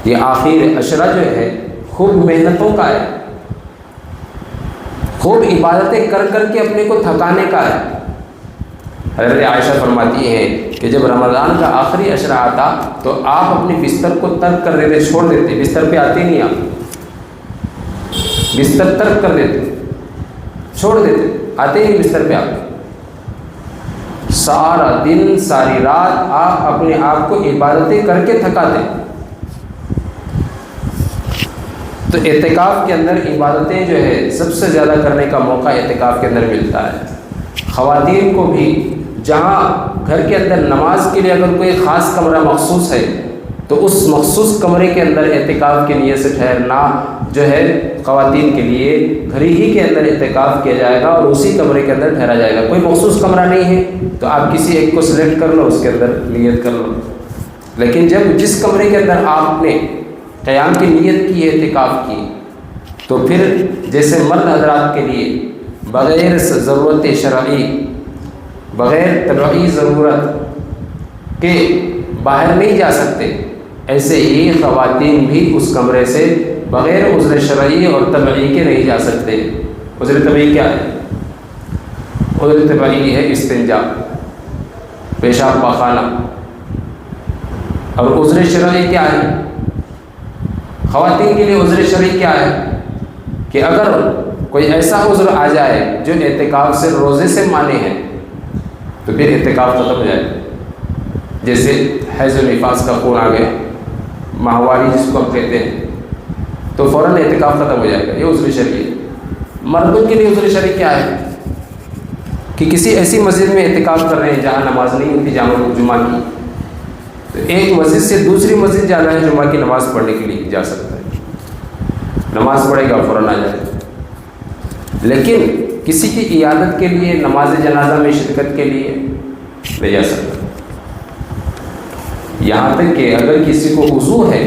یہ آخر عشرہ جو ہے خوب محنتوں کا ہے، خوب عبادتیں کر کر کے اپنے کو تھکانے کا ہے۔ حضرت عائشہ فرماتی ہیں کہ جب رمضان کا آخری عشرہ آتا تو آپ اپنے بستر کو ترک کر دیتے، چھوڑ دیتے، بستر پہ آتے نہیں، آپ بستر ترک کر دیتے، چھوڑ دیتے، آتے ہی بستر پہ آپ سارا دن ساری رات آپ اپنے آپ کو عبادتیں کر کے تھکاتے۔ تو اعتکاف کے اندر عبادتیں جو ہے سب سے زیادہ کرنے کا موقع اعتکاف کے اندر ملتا ہے۔ خواتین کو بھی جہاں گھر کے اندر نماز کے لیے اگر کوئی خاص کمرہ مخصوص ہے تو اس مخصوص کمرے کے اندر اعتکاف کی نیت سے ٹھہرنا جو ہے خواتین کے لیے گھر ہی کے اندر اعتکاف کیا جائے گا، اور اسی کمرے کے اندر ٹھہرا جائے گا۔ کوئی مخصوص کمرہ نہیں ہے تو آپ کسی ایک کو سلیکٹ کر لو، اس کے اندر نیت کر لو، لیکن جب جس کمرے کے اندر آپ نے قیام کی نیت کی ہے، اعتکاف کی، تو پھر جیسے مرد حضرات کے لیے بغیر ضرورت شرعی، بغیر طبعی ضرورت کے باہر نہیں جا سکتے، ایسے ہی خواتین بھی اس کمرے سے بغیر عذر شرعی اور طبعی کے نہیں جا سکتے۔ عذر طبعی کیا ہے؟ عذر طبعی ہے استنجا، پیشاب پاخانہ، اور عذر شرعی کیا ہے؟ خواتین کے لیے عذر شرعی کیا ہے کہ اگر کوئی ایسا عذر آ جائے جو اعتکاف سے روزے سے مانے ہیں تو پھر اعتکاف ختم ہو جائے، جیسے حیض و نفاس کا خون آ گیا، ماہواری جس کو ہم کہتے ہیں، تو فوراً اعتکاف ختم ہو جائے گا، یہ عذر شرعی ہے۔ مردوں کے لیے عذر شرعی کیا ہے کہ کسی ایسی مسجد میں اعتکاف کر رہے ہیں جہاں نماز نہیں ہوتی جمعہ کی، تو ایک مسجد سے دوسری مسجد جانا ہے جمعہ کی نماز پڑھنے کے لیے جا سکتا ہے، نماز پڑھے گا فوراً آ جائے۔ لیکن کسی کی عیادت کے لیے، نماز جنازہ میں شرکت کے لیے نہیں جا سکتا، یہاں تک کہ اگر کسی کو وضو ہے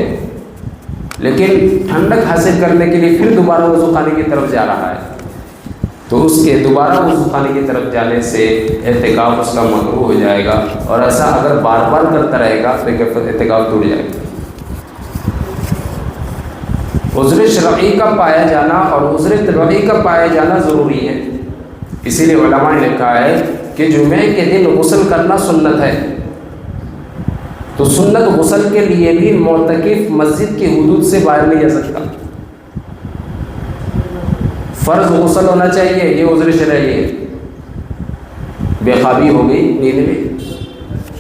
لیکن ٹھنڈک حاصل کرنے کے لیے پھر دوبارہ وضو خانے کی طرف جا رہا ہے تو اس کے دوبارہ وضو خانے کی طرف جانے سے اعتکاف اس کا مکروہ ہو جائے گا، اور ایسا اگر بار بار کرتا رہے گا تو اعتکاف ٹوٹ جائے گا۔ عذر شرعی کا پایا جانا اور عذر طبعی کا پایا جانا ضروری ہے، اسی لیے علماء نے لکھا ہے کہ جمعے کے دن غسل کرنا سنت ہے، تو سنت غسل کے لیے بھی معتکف مسجد کی حدود سے باہر نہیں جا سکتا۔ فرض غسل ہونا چاہیے، یہ عذر شرعی ہے، بے خوابی ہو گئی نیند میں،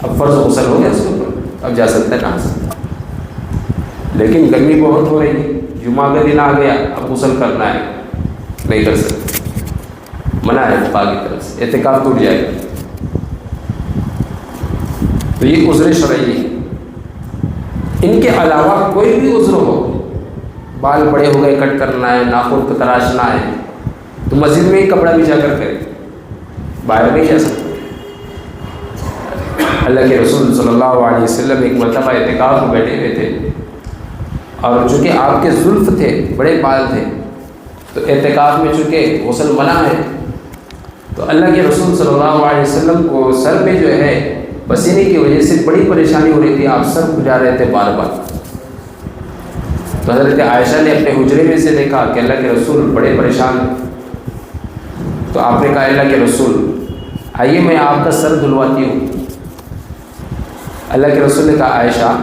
اب فرض غسل ہو گیا اس کے اوپر، اب جا سکتا ہے نہا سکتا ہے، لیکن گرمی بہت ہو رہی ہے، جمعہ کا دن آ گیا، اب غسل کرنا ہے، نہیں کر سکتے، منع ہے فقہاء کی طرف سے، اعتکاف ٹوٹ جائے گا۔ تو یہ عذر شرعی ہے۔ ان کے علاوہ کوئی بھی عذر ہو، بال بڑے ہو گئے کٹ کرنا ہے، ناخن کو تراشنا ہے، تو مسجد میں ہی کپڑا بچھا کر کرے، باہر نہیں جا سکتے۔ اللہ کے رسول صلی اللہ علیہ وسلم ایک مرتبہ اعتکاف میں بیٹھے ہوئے تھے، اور چونکہ آپ کے زلف تھے، بڑے بال تھے، تو اعتکاف میں چونکہ غسل منع ہے، تو اللہ کے رسول صلی اللہ علیہ وسلم کو سر میں جو ہے پسینے کی وجہ سے بڑی پریشانی ہو رہی تھی، آپ سر کھجا رہے تھے بار بار۔ تو حضرت عائشہ نے اپنے حجرے میں سے دیکھا کہ اللہ کے رسول بڑے پریشان ہیں، تو آپ نے کہا اللہ کے رسول آئیے میں آپ کا سر دھلواتی ہوں۔ اللہ کے رسول نے کہا عائشہ